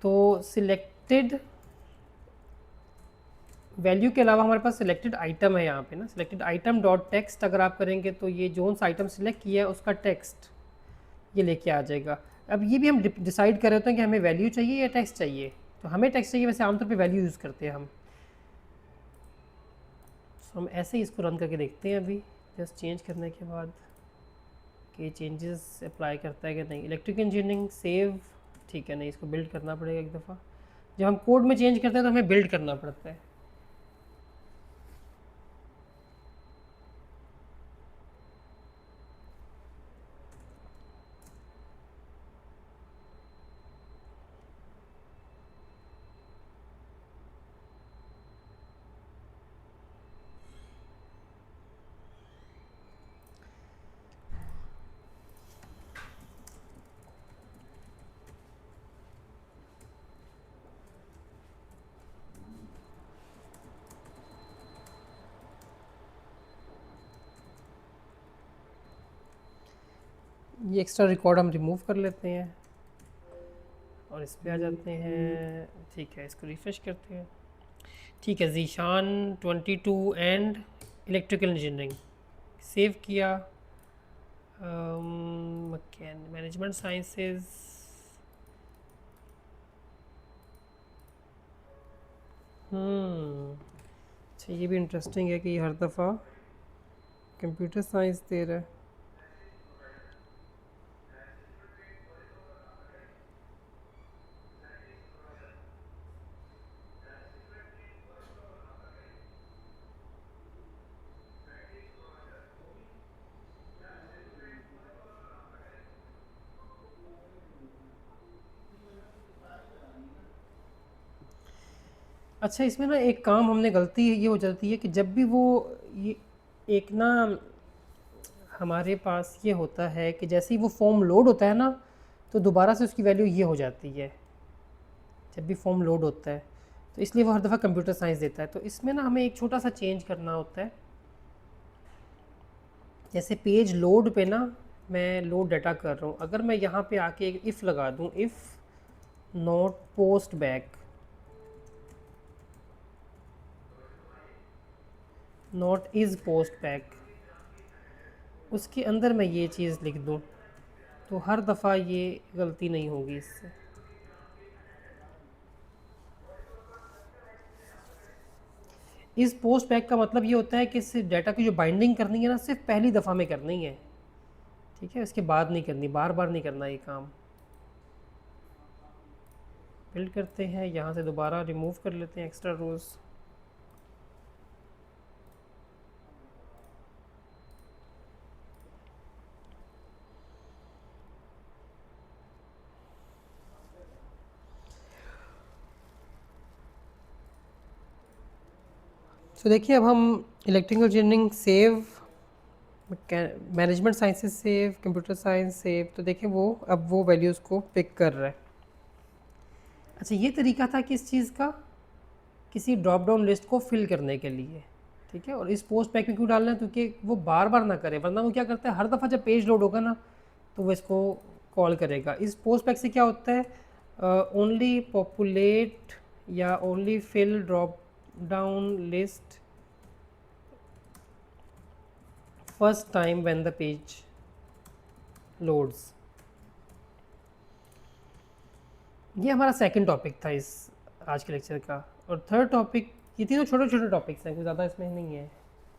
तो सिलेक्टेड वैल्यू के अलावा हमारे पास सिलेक्टेड आइटम है यहाँ पे ना, सिलेक्टेड आइटम डॉट टेक्स्ट अगर आप करेंगे तो ये जोन सा आइटम सिलेक्ट किया है उसका टेक्स्ट ये लेके आ जाएगा। अब ये भी हम डिसाइड कर रहे होते हैं कि हमें वैल्यू चाहिए या टेक्स्ट चाहिए। तो हमें टेक्स्ट चाहिए, वैसे आमतौर पे वैल्यू यूज़ करते हैं हम। तो हम ऐसे ही इसको रन करके देखते हैं अभी, जस्ट चेंज करने के बाद कि चेंजेस अप्लाई करता है कि नहीं। इलेक्ट्रिक इंजीनियरिंग सेव, ठीक है, नहीं इसको बिल्ड करना पड़ेगा एक दफ़ा। जब हम कोड में चेंज करते हैं तो हमें बिल्ड करना पड़ता है। ये एक्स्ट्रा रिकॉर्ड हम रिमूव कर लेते हैं और इस पे आ जाते हैं। ठीक है, इसको रिफ्रेश करते हैं। ठीक है, Zeeshan 22 and electrical engineering save किया। मैनेजमेंट साइंसेस, अच्छा ये भी इंटरेस्टिंग है कि हर दफ़ा कंप्यूटर साइंस दे रहा है। अच्छा, इसमें ना एक काम हमने गलती ये हो जाती है कि जब भी वो ये एक ना हमारे पास ये होता है कि जैसे ही वो फॉर्म लोड होता है ना, तो दोबारा से उसकी वैल्यू ये हो जाती है जब भी फॉर्म लोड होता है। तो इसलिए वो हर दफ़ा कंप्यूटर साइंस देता है। तो इसमें ना हमें एक छोटा सा चेंज करना होता है। जैसे पेज लोड पे ना मैं लोड डाटा कर रहा हूँ, अगर मैं यहाँ पे आके एक इफ़ लगा दूँ, if not post back, not is post back, उसके अंदर मैं ये चीज़ लिख दूँ तो हर दफ़ा ये गलती नहीं होगी इससे। इस पोस्ट बैक का मतलब ये होता है कि इस डाटा की जो बाइंडिंग करनी है ना सिर्फ पहली दफ़ा में करनी है, ठीक है, इसके बाद नहीं करनी, बार बार नहीं करना ये काम। बिल्ड करते हैं, यहाँ से दोबारा रिमूव कर लेते हैं एक्स्ट्रा रोज़। तो देखिए अब हम electrical engineering save, management sciences save, computer science save, तो देखें वो अब वो वैल्यूज़ को पिक कर रहा है। अच्छा, ये तरीका था कि इस चीज़ का किसी ड्रॉप डाउन लिस्ट को फिल करने के लिए, ठीक है। और इस पोस्ट पैक में क्यों डालना है, क्योंकि वो बार बार ना करे, वरना वो क्या करता है हर दफ़ा जब पेज लोड होगा ना तो वो इसको कॉल करेगा। इस पोस्ट पैक से क्या होता है, ओनली पॉपुलेट या only fill drop down list first time when the page loads. ये हमारा सेकंड टॉपिक था इस आज के लेक्चर का। और थर्ड टॉपिक, ये तीनों छोटे छोटे टॉपिक्स हैं, कोई ज़्यादा इसमें नहीं है।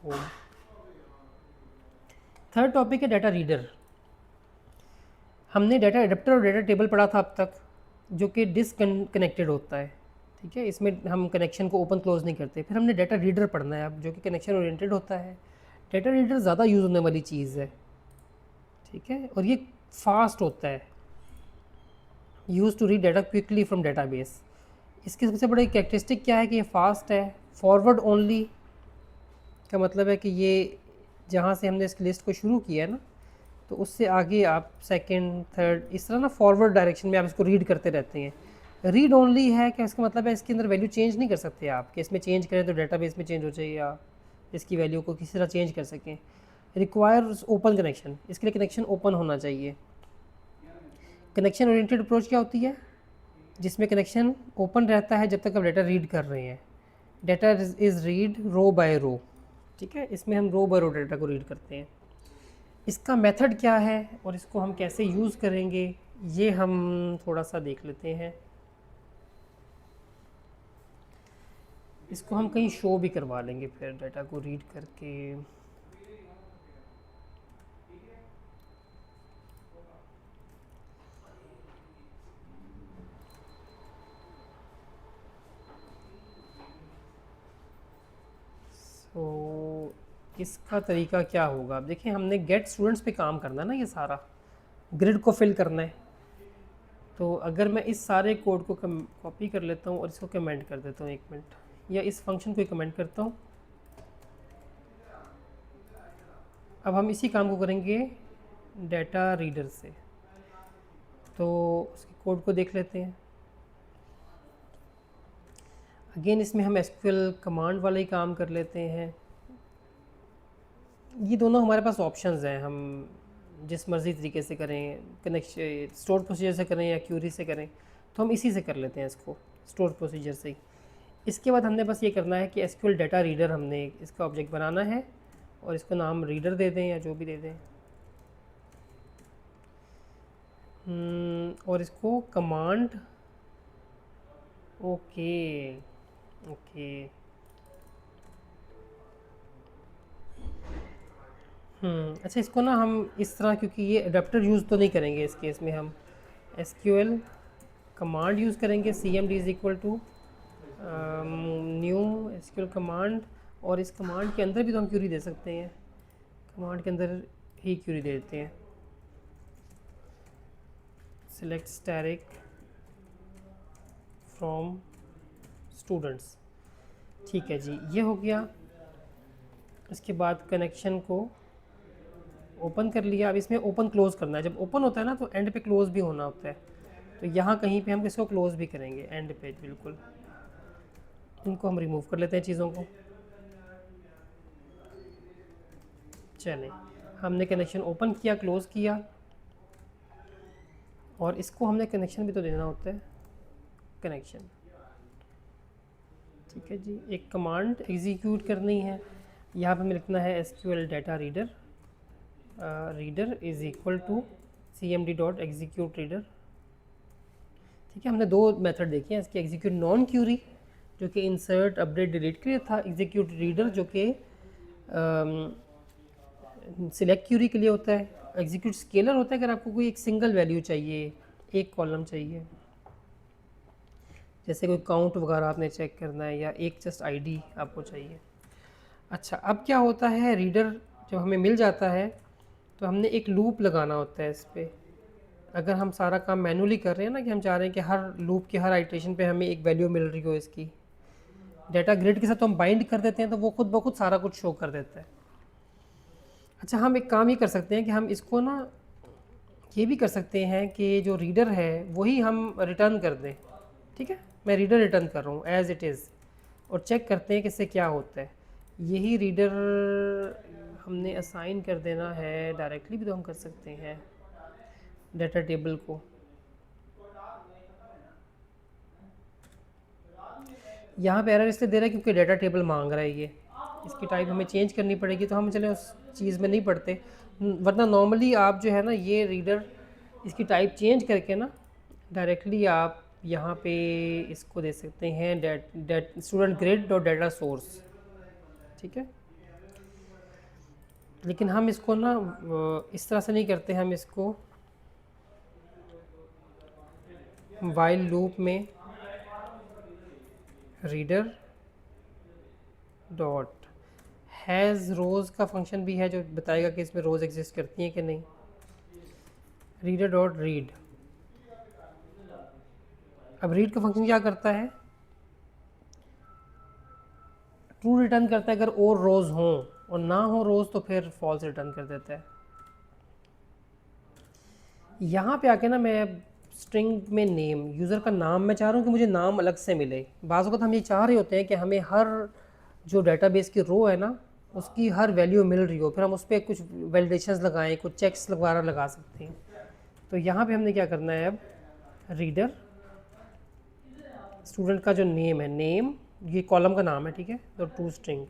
वो थर्ड टॉपिक है डाटा रीडर। हमने डाटा एडेप्टर और डाटा टेबल पढ़ा था अब तक, जो कि डिसकनेक्टेड होता है, ठीक है, इसमें हम कनेक्शन को ओपन क्लोज नहीं करते। फिर हमने डाटा रीडर पढ़ना है अब, जो कि कनेक्शन ओरिएंटेड होता है। डाटा रीडर ज़्यादा यूज़ होने वाली चीज़ है, ठीक है, और ये फास्ट होता है, use to read data quickly from database. इसकी सबसे बड़ी कैरेक्टरिस्टिक क्या है कि ये फास्ट है। फॉरवर्ड ओनली का मतलब है कि ये जहाँ से हमने इस लिस्ट को शुरू किया है ना, तो उससे आगे आप सेकंड थर्ड इस तरह ना फॉरवर्ड डायरेक्शन में आप इसको रीड करते रहते हैं। रीड ओनली है कि इसका मतलब है इसके अंदर वैल्यू चेंज नहीं कर सकते आप, कि इसमें चेंज करें तो डेटाबेस में चेंज हो जाए या इसकी वैल्यू को किसी तरह चेंज कर सकें। रिक्वायर्स ओपन कनेक्शन, इसके लिए कनेक्शन ओपन होना चाहिए। कनेक्शन ओरिएंटेड अप्रोच क्या होती है, जिसमें कनेक्शन ओपन रहता है जब तक आप डाटा रीड कर रहे हैं। Data is read row by row, ठीक है, इसमें हम रो बाय रो डाटा को रीड करते हैं। इसका मेथड क्या है और इसको हम कैसे यूज़ करेंगे, ये हम थोड़ा सा देख लेते हैं। इसको हम कहीं शो भी करवा लेंगे फिर डाटा को रीड करके। तो इसका तरीका क्या होगा, अब देखिए हमने गेट स्टूडेंट्स पे काम करना है ना, ये सारा ग्रिड को फिल करना है। तो अगर मैं इस सारे कोड को कॉपी कर लेता हूँ और इसको कमेंट कर देता हूँ, 1 मिनट, या इस फंक्शन को कमेंट करता हूँ। अब हम इसी काम को करेंगे डाटा रीडर से, तो उसके कोड को देख लेते हैं। अगेन इसमें हम एसक्यूएल कमांड वाला ही काम कर लेते हैं। ये दोनों हमारे पास ऑप्शंस हैं, हम जिस मर्ज़ी तरीके से करें, कनेक्शन स्टोर प्रोसीजर से करें या क्यूरी से करें, तो हम इसी से कर लेते हैं इसको, स्टोर प्रोसीजर से ही। इसके बाद हमने बस ये करना है कि एसक्यूएल डाटा रीडर हमने इसका ऑब्जेक्ट बनाना है और इसको नाम रीडर दे दें या जो भी दे दें। और इसको कमांड, ओके ओके, अच्छा, इसको ना हम इस तरह, क्योंकि ये अडेप्टर यूज़ तो नहीं करेंगे इस केस में, हम एसक्यूएल कमांड यूज़ करेंगे। cmd is equal to new SQL command, और इस कमांड के अंदर भी तो हम क्यूरी दे सकते हैं, कमांड के अंदर ही क्यूरी दे देते हैं। सिलेक्ट स्टैटिक फ्रॉम स्टूडेंट्स, ठीक है जी, ये हो गया। इसके बाद कनेक्शन को ओपन कर लिया। अब इसमें ओपन क्लोज़ करना है, जब ओपन होता है ना तो एंड पे क्लोज़ भी होना होता है, तो यहाँ कहीं पे हम इसको क्लोज़ भी करेंगे एंड पे, बिल्कुल। इनको हम रिमूव कर लेते हैं चीज़ों को। चलें, हमने कनेक्शन ओपन किया, क्लोज़ किया, और इसको हमने कनेक्शन भी तो देना होता है, कनेक्शन, ठीक है जी। एक कमांड एग्जीक्यूट करनी है, यहाँ पे हमें लिखना है SQL data reader, reader is equal to cmd dot execute reader, ठीक है। हमने दो मेथड देखे हैं इसके, एग्जीक्यूट नॉन क्यूरी जो कि इंसर्ट अपडेट डिलीट के लिए था, एग्जीक्यूट रीडर जो कि सिलेक्ट क्यूरी के लिए होता है, एग्जीक्यूट स्केलर होता है अगर आपको कोई एक सिंगल वैल्यू चाहिए, एक कॉलम चाहिए, जैसे कोई काउंट वगैरह आपने चेक करना है या एक जस्ट आईडी आपको चाहिए। अच्छा, अब क्या होता है, रीडर जब हमें मिल जाता है तो हमने एक लूप लगाना होता है इस पर। अगर हम सारा काम मैनुअली कर रहे हैं ना, कि हम चाह रहे हैं कि हर लूप के हर आइट्रेशन पे हमें एक वैल्यू मिल रही हो इसकी, डाटा ग्रिड के साथ तो हम बाइंड कर देते हैं तो वो खुद ब खुद सारा कुछ शो कर देता है। अच्छा, हम एक काम ये कर सकते हैं कि हम इसको ना ये भी कर सकते हैं कि जो रीडर है वही हम रिटर्न कर दें। ठीक है, मैं रीडर रिटर्न कर रहा हूँ एज़ इट इज़, और चेक करते हैं कि इससे क्या होता है। यही रीडर हमने असाइन कर देना है, डायरेक्टली भी तो हम कर सकते हैं डाटा टेबल को। यहाँ पे एरर इसलिए दे रहा है क्योंकि डाटा टेबल मांग रहा है ये, इसकी टाइप हमें चेंज करनी पड़ेगी, तो हम चले उस चीज़ में नहीं पढ़ते। वरना नॉर्मली आप जो है ना ये रीडर इसकी टाइप चेंज करके ना डायरेक्टली आप यहाँ पे इसको दे सकते हैं date student grade dot data source. ठीक है, लेकिन हम इसको ना इस तरह से नहीं करते, हम इसको वाइल लूप में रीडर डॉट हैज़ रोज़ का फंक्शन भी है जो बताएगा कि इसमें रोज़ एग्जिस्ट करती हैं कि नहीं। रीडर डॉट रीड, अब रीड का फंक्शन क्या करता है, ट्रू रिटर्न करता है अगर और रोज़ हों, और ना हो रोज़ तो फिर फॉल्स रिटर्न कर देता है। यहाँ पे आके ना मैं स्ट्रिंग में नेम, यूज़र का नाम मैं चाह रहा हूँ कि मुझे नाम अलग से मिले। बाज़ वक़्त हम ये चाह रहे होते हैं कि हमें हर जो डाटाबेस की रो है ना उसकी हर वैल्यू मिल रही हो, फिर हम उस पर कुछ वैलिडेशंस लगाएं, कुछ चेक्स वगैरह लगा सकते हैं। तो यहाँ पे हमने क्या करना है, अब रीडर स्टूडेंट का जो नेम है, नेम ये कॉलम का नाम है, ठीक है, तो टू स्ट्रिंग,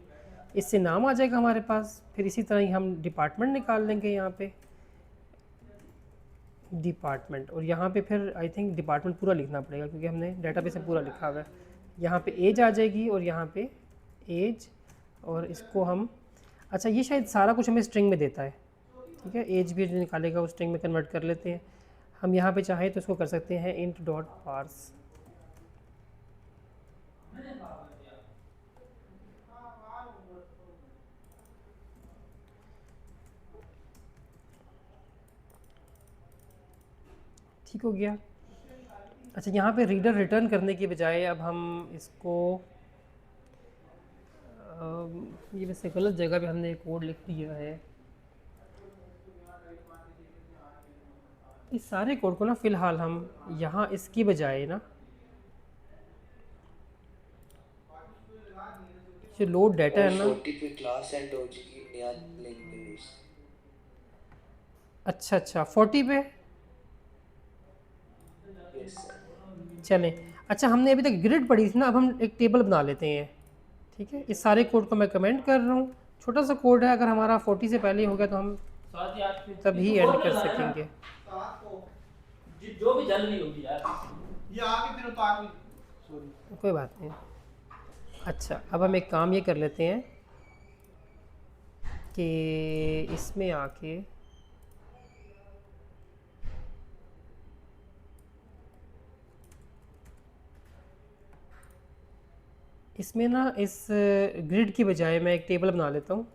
इससे नाम आ जाएगा हमारे पास। फिर इसी तरह ही हम डिपार्टमेंट निकाल लेंगे यहाँ पे, डिपार्टमेंट, और यहाँ पे फिर आई थिंक डिपार्टमेंट पूरा लिखना पड़ेगा क्योंकि हमने डेटाबेस में पूरा लिखा हुआ है। यहाँ पे एज आ जाएगी और यहाँ पे एज, और इसको हम, अच्छा ये शायद सारा कुछ हमें स्ट्रिंग में देता है, ठीक है, एज भी जो निकालेगा उस स्ट्रिंग में कन्वर्ट कर लेते हैं हम। यहाँ पे चाहें तो इसको कर सकते हैं इंट डॉट पार्स। ठीक हो गया। अच्छा, यहाँ पे रीडर रिटर्न करने की बजाय अब हम इसको ये वैसे गलत जगह पे हमने कोड लिख दिया है। इस सारे कोड को ना फ़िलहाल हम यहाँ इसकी बजाय ना जो लोड डाटा
और
है ना,
40 पे क्लास एंड डॉज की नया लेंगे।
अच्छा अच्छा 40 पे
यस सर।
चलें। अच्छा, हमने अभी तक ग्रिड पढ़ी थी ना, अब हम एक टेबल बना लेते हैं। ठीक है, इस सारे कोड को मैं कमेंट कर रहा हूँ, छोटा सा कोड है, अगर हमारा 40 से पहले हो गया तो हम तभी एंड कर सकेंगे।
जो भी जल रही होगी यार, ये आके फिर उतार ली, सॉरी
कोई बात नहीं। अच्छा, अब हम एक काम ये कर लेते हैं कि इसमें आके इसमें ना इस ग्रिड की बजाय मैं एक टेबल बना लेता हूँ।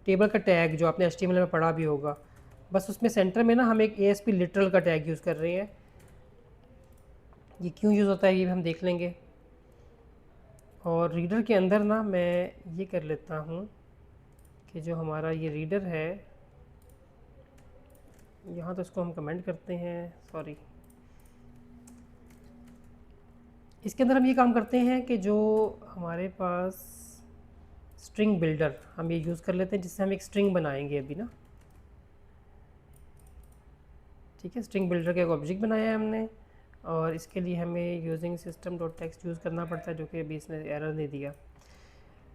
टेबल का टैग जो आपने HTML में पढ़ा भी होगा, बस उसमें सेंटर में ना हम एक ASP लिटरल का टैग यूज़ कर रहे हैं। ये क्यों यूज़ होता है ये भी हम देख लेंगे। और रीडर के अंदर ना मैं ये कर लेता हूँ कि जो हमारा ये रीडर है, यहाँ तो इसको हम कमेंट करते हैं, सॉरी, इसके अंदर हम ये काम करते हैं कि जो हमारे पास स्ट्रिंग बिल्डर हम ये यूज़ कर लेते हैं, जिससे हम एक स्ट्रिंग बनाएंगे अभी ना। ठीक है, स्ट्रिंग बिल्डर का एक ऑब्जेक्ट बनाया है हमने, और इसके लिए हमें using system dot text use करना पड़ता है, जो कि अभी इसने एरर नहीं दिया।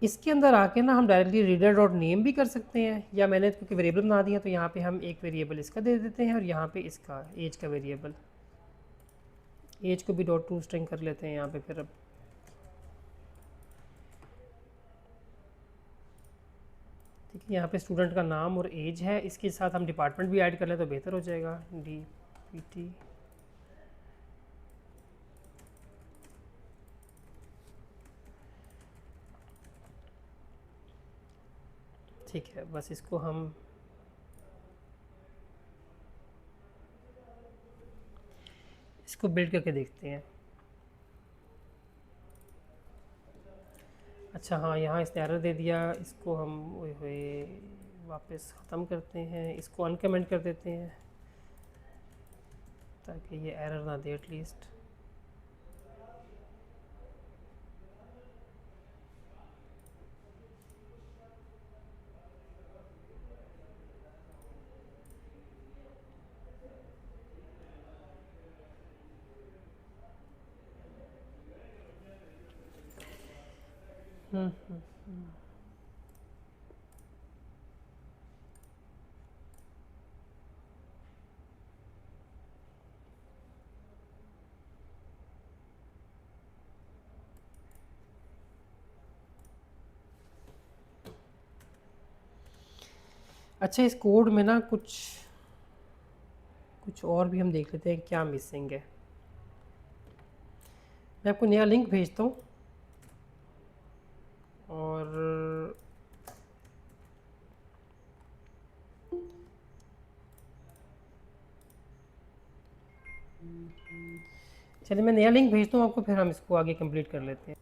इसके अंदर आके ना हम डायरेक्टली रीडर डॉट नेम भी कर सकते हैं, या मैंने क्योंकि वेरिएबल बना दिया तो यहाँ पे हम एक वेरिएबल इसका दे देते हैं और यहाँ पे इसका एज का वेरिएबल। एज को भी डॉट टू स्ट्रिंग कर लेते हैं यहाँ पे फिर अब। ठीक है, यहाँ पे स्टूडेंट का नाम और एज है, इसके साथ हम डिपार्टमेंट भी ऐड कर लें तो बेहतर हो जाएगा, DPT। ठीक है, बस इसको हम इसको बिल्ड करके देखते हैं। अच्छा हाँ, यहाँ इसने एरर दे दिया, इसको हम ओए होए वापस ख़त्म करते हैं, इसको अनकमेंट कर देते हैं ताकि ये एरर ना दे एटलीस्ट। अच्छा, इस कोड में ना कुछ और भी हम देख लेते हैं क्या मिसिंग है। मैं आपको नया लिंक भेजता हूँ और चलिए मैं नया लिंक भेजता हूँ आपको, फिर हम इसको आगे कंप्लीट कर लेते हैं।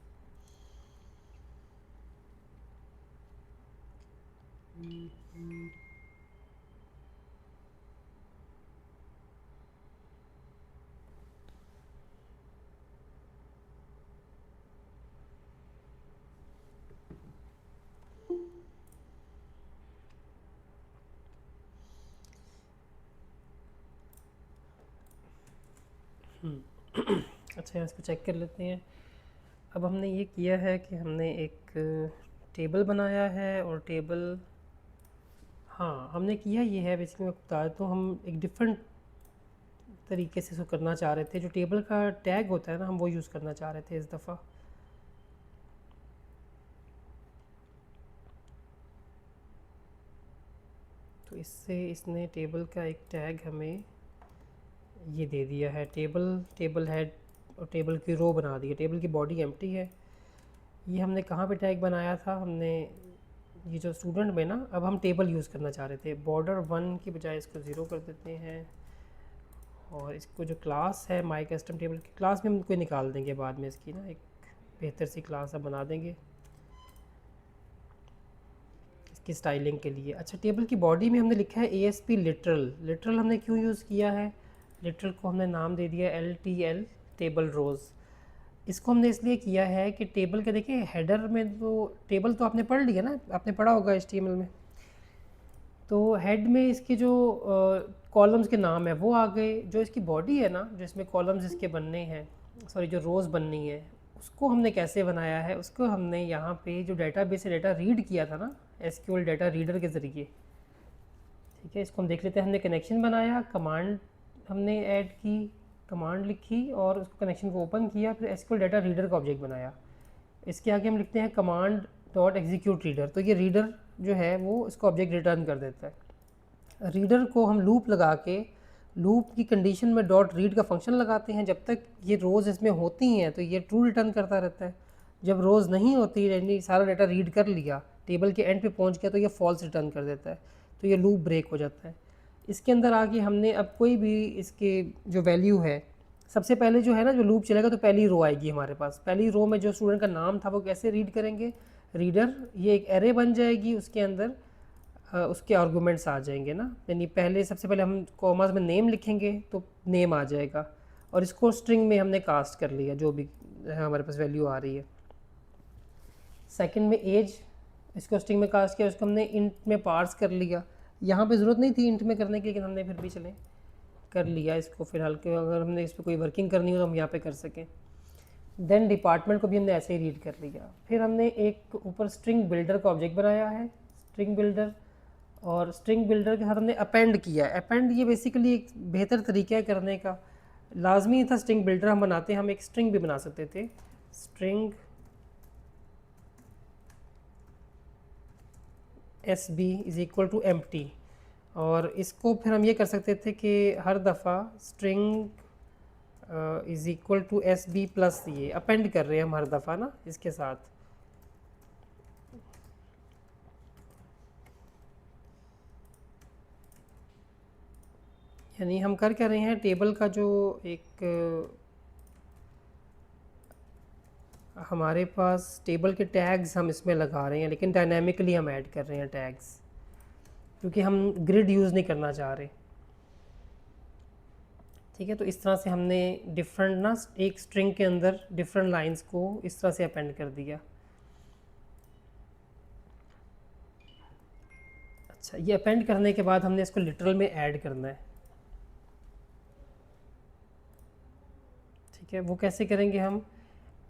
अच्छा, इसको चेक कर लेते हैं। अब हमने ये किया है कि हमने एक टेबल बनाया है और टेबल, हाँ हमने किया ये है बेसिकली, मैं बता देता हूँ, हम एक डिफरेंट तरीके से इसको करना चाह रहे थे। जो टेबल का टैग होता है ना, हम वो यूज़ करना चाह रहे थे इस दफ़ा। तो इससे इसने टेबल का एक टैग हमें ये दे दिया है, टेबल हेड, और टेबल की रो बना दी है। टेबल की बॉडी एम्प्टी है। ये हमने कहाँ पे टैग बनाया था, हमने ये जो स्टूडेंट में ना, अब हम टेबल यूज़ करना चाह रहे थे। बॉर्डर 1 की बजाय इसको 0 कर देते हैं, और इसको जो क्लास है माई कस्टम टेबल की क्लास में हम कोई निकाल देंगे बाद में, इसकी ना एक बेहतर सी क्लास अब बना देंगे इसकी स्टाइलिंग के लिए। अच्छा, टेबल की बॉडी में हमने लिखा है ASP लिटरल हमने क्यों यूज़ किया है? लिटरल को हमने नाम दे दिया LTL, टेबल रोज़। इसको हमने इसलिए किया है कि टेबल के देखिए हेडर में, तो टेबल तो आपने पढ़ लिया ना, आपने पढ़ा होगा HTML में, तो हेड में इसके जो कॉलम्स के नाम है वो आ गए। जो इसकी बॉडी है ना, जो इसमें कॉलम्स इसके बनने हैं, सॉरी जो रोज़ बननी है, उसको हमने कैसे बनाया है, उसको हमने यहाँ पे जो डेटाबेस से डेटा रीड किया था ना, SQL डाटा रीडर के ज़रिए। ठीक है, इसको हम देख लेते हैं। हमने कनेक्शन बनाया, कमांड हमने ऐड की, कमांड लिखी और उसको कनेक्शन को ओपन किया, फिर SQL डाटा रीडर का ऑब्जेक्ट बनाया। इसके आगे हम लिखते हैं कमांड डॉट एग्जीक्यूट रीडर, तो ये रीडर जो है वो इसको ऑब्जेक्ट रिटर्न कर देता है। रीडर को हम लूप लगा के, लूप की कंडीशन में डॉट रीड का फंक्शन लगाते हैं। जब तक ये रोज़ इसमें होती हैं तो ये ट्रू रिटर्न करता रहता है। जब रोज़ नहीं होती, यानी सारा डाटा रीड कर लिया, टेबल के एंड पे पहुंच गया, तो ये फॉल्स रिटर्न कर देता है, तो ये लूप ब्रेक हो जाता है। इसके अंदर आके हमने अब कोई भी इसके जो वैल्यू है, सबसे पहले जो है ना, जो लूप चलेगा तो पहली रो आएगी हमारे पास। पहली रो में जो स्टूडेंट का नाम था वो कैसे रीड करेंगे, रीडर, ये एक एरे बन जाएगी, उसके अंदर उसके आर्गूमेंट्स आ जाएंगे ना, यानी पहले सबसे पहले हम कॉमास में नेम लिखेंगे तो नेम आ जाएगा, और इसको स्ट्रिंग में हमने कास्ट कर लिया जो भी हमारे पास वैल्यू आ रही है। सेकंड में एज, इसको स्ट्रिंग में कास्ट किया, उसको हमने इंट में पार्स कर लिया। यहाँ पे ज़रूरत नहीं थी इंट में करने की, लेकिन हमने फिर भी चले कर लिया इसको फ़िलहाल के, अगर हमने इस पर कोई वर्किंग करनी हो तो हम यहाँ पे कर सकें। देन डिपार्टमेंट को भी हमने ऐसे ही रीड कर लिया। फिर हमने एक ऊपर स्ट्रिंग बिल्डर का ऑब्जेक्ट बनाया है, स्ट्रिंग बिल्डर, और स्ट्रिंग बिल्डर के साथ हमने अपेंड किया। अपेंड ये बेसिकली एक बेहतर तरीका है करने का, लाजमी नहीं था स्ट्रिंग बिल्डर हम बनाते, हम एक स्ट्रिंग भी बना सकते थे, string S B is equal to empty, और इसको फिर हम ये कर सकते थे कि हर दफ़ा string is equal to S B plus, ये अपेंड कर रहे हैं हम हर दफ़ा ना इसके साथ। यानी हम कर क्या रहे हैं, टेबल का जो एक हमारे पास टेबल के टैग्स हम इसमें लगा रहे हैं, लेकिन डायनामिकली हम ऐड कर रहे हैं टैग्स, क्योंकि हम ग्रिड यूज़ नहीं करना चाह रहे। ठीक है, तो इस तरह से हमने डिफरेंट ना एक स्ट्रिंग के अंदर डिफरेंट लाइंस को इस तरह से अपेंड कर दिया। अच्छा, ये अपेंड करने के बाद हमने इसको लिटरल में ऐड करना है। ठीक है, वो कैसे करेंगे हम,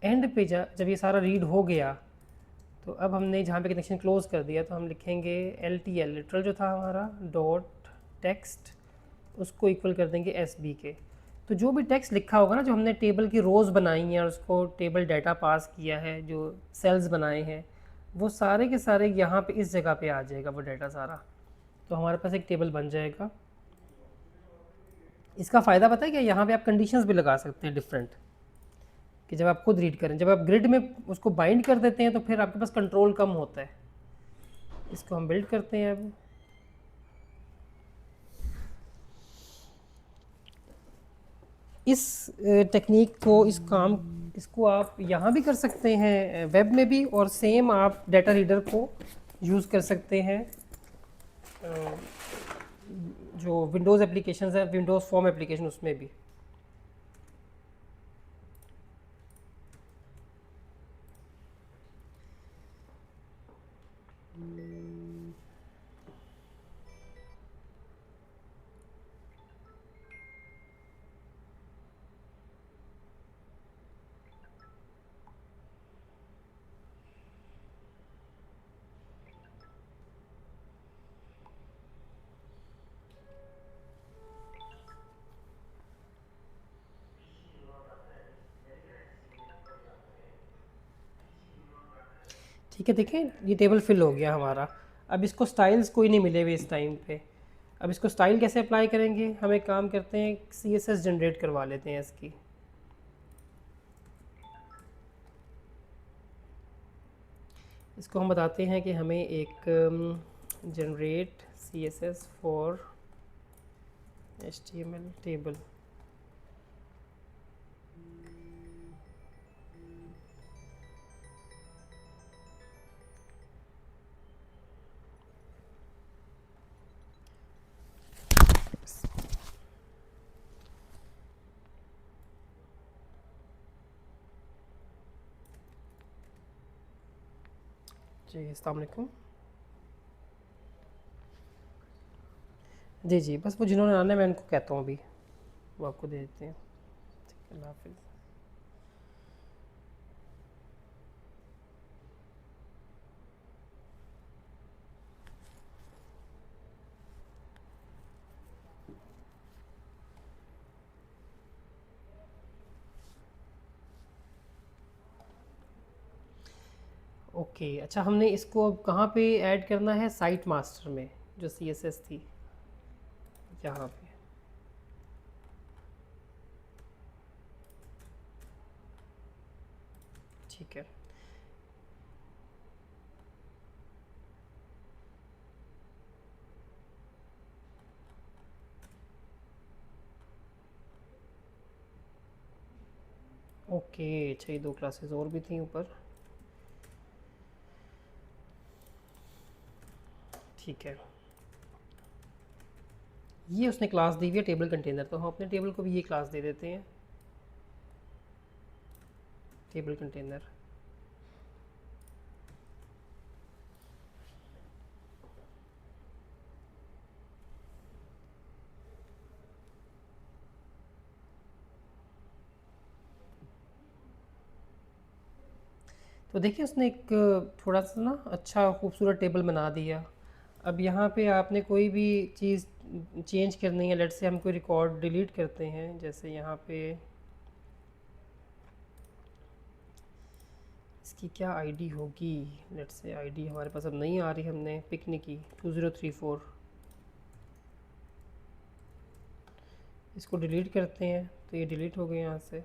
एंड पे जब ये सारा रीड हो गया तो अब हमने जहाँ पे कनेक्शन क्लोज कर दिया तो हम लिखेंगे LTL, लिटरल जो था हमारा, डॉट टेक्स्ट, उसको इक्वल कर देंगे SB के। तो जो भी टेक्स्ट लिखा होगा ना, जो हमने टेबल की रोज़ बनाई हैं और उसको टेबल डाटा पास किया है, जो सेल्स बनाए हैं, वो सारे के सारे यहाँ पे इस जगह पे आ जाएगा वो डाटा सारा, तो हमारे पास एक टेबल बन जाएगा। इसका फ़ायदा पता है क्या, यहाँ पे आप कंडीशंस भी लगा सकते हैं डिफरेंट, कि जब आप खुद रीड करें, जब आप ग्रिड में उसको बाइंड कर देते हैं तो फिर आपके पास कंट्रोल कम होता है। इसको हम बिल्ड करते हैं अब। इस टेक्निक को, इसको आप यहाँ भी कर सकते हैं वेब में भी, और सेम आप डाटा रीडर को यूज़ कर सकते हैं जो विंडोज़ एप्लीकेशंस है, विंडोज़ फॉर्म एप्लीकेशन, उसमें भी। ठीक है, देखें ये टेबल फिल हो गया हमारा। अब इसको स्टाइल्स कोई नहीं मिले हुए इस टाइम पे। अब इसको स्टाइल कैसे अप्लाई करेंगे, हम एक काम करते हैं, CSS जनरेट करवा लेते हैं इसकी। इसको हम बताते हैं कि हमें एक generate CSS for HTML table. जी अस्सलाम वालेकुम। जी जी, बस वो जिन्होंने आना है मैं उनको कहता हूँ अभी, वो आपको दे देते हैं। ठीक है, अल्लाह हाफिज़। ओके, अच्छा हमने इसको अब कहाँ पे ऐड करना है, साइट मास्टर में, जो CSS थी यहाँ पे। ठीक है, ओके। अच्छा, ये 2 क्लासेस और भी थी ऊपर। ठीक है, ये उसने क्लास दी हुई है टेबल कंटेनर, तो हम अपने टेबल को भी ये क्लास दे देते हैं, टेबल कंटेनर। तो देखिए उसने एक थोड़ा सा ना अच्छा खूबसूरत टेबल बना दिया। अब यहाँ पे आपने कोई भी चीज़ चेंज करनी है, लेट से हम कोई रिकॉर्ड डिलीट करते हैं, जैसे यहाँ पे इसकी क्या आईडी होगी, लेट से आईडी हमारे पास अब नहीं आ रही, हमने पिक नहीं की, 2034। इसको डिलीट करते हैं तो ये डिलीट हो गए यहाँ से,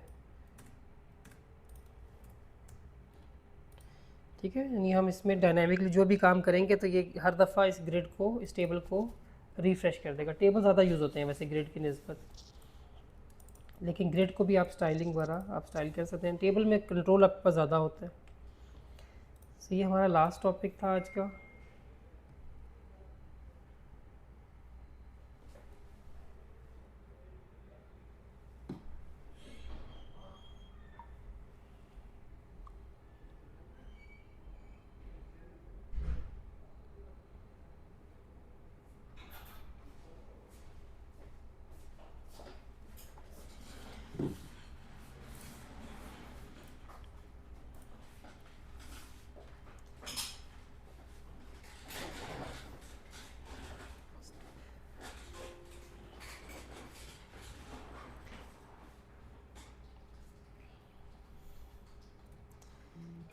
ठीक है। यानी हम इसमें डायनामिकली जो भी काम करेंगे तो ये हर दफ़ा इस ग्रिड को, इस टेबल को रिफ़्रेश कर देगा। टेबल ज़्यादा यूज़ होते हैं वैसे ग्रिड की निस्बत, लेकिन ग्रिड को भी आप स्टाइलिंग वगैरह आप स्टाइल कर सकते हैं, टेबल में कंट्रोल आपके पास ज़्यादा होता है। सो ये हमारा लास्ट टॉपिक था आज का।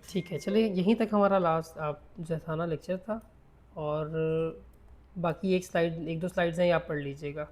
ठीक है, चलिए यहीं तक हमारा लास्ट आप जो था ना लेक्चर था, और बाकी एक दो स्लाइड्स हैं, आप पढ़ लीजिएगा।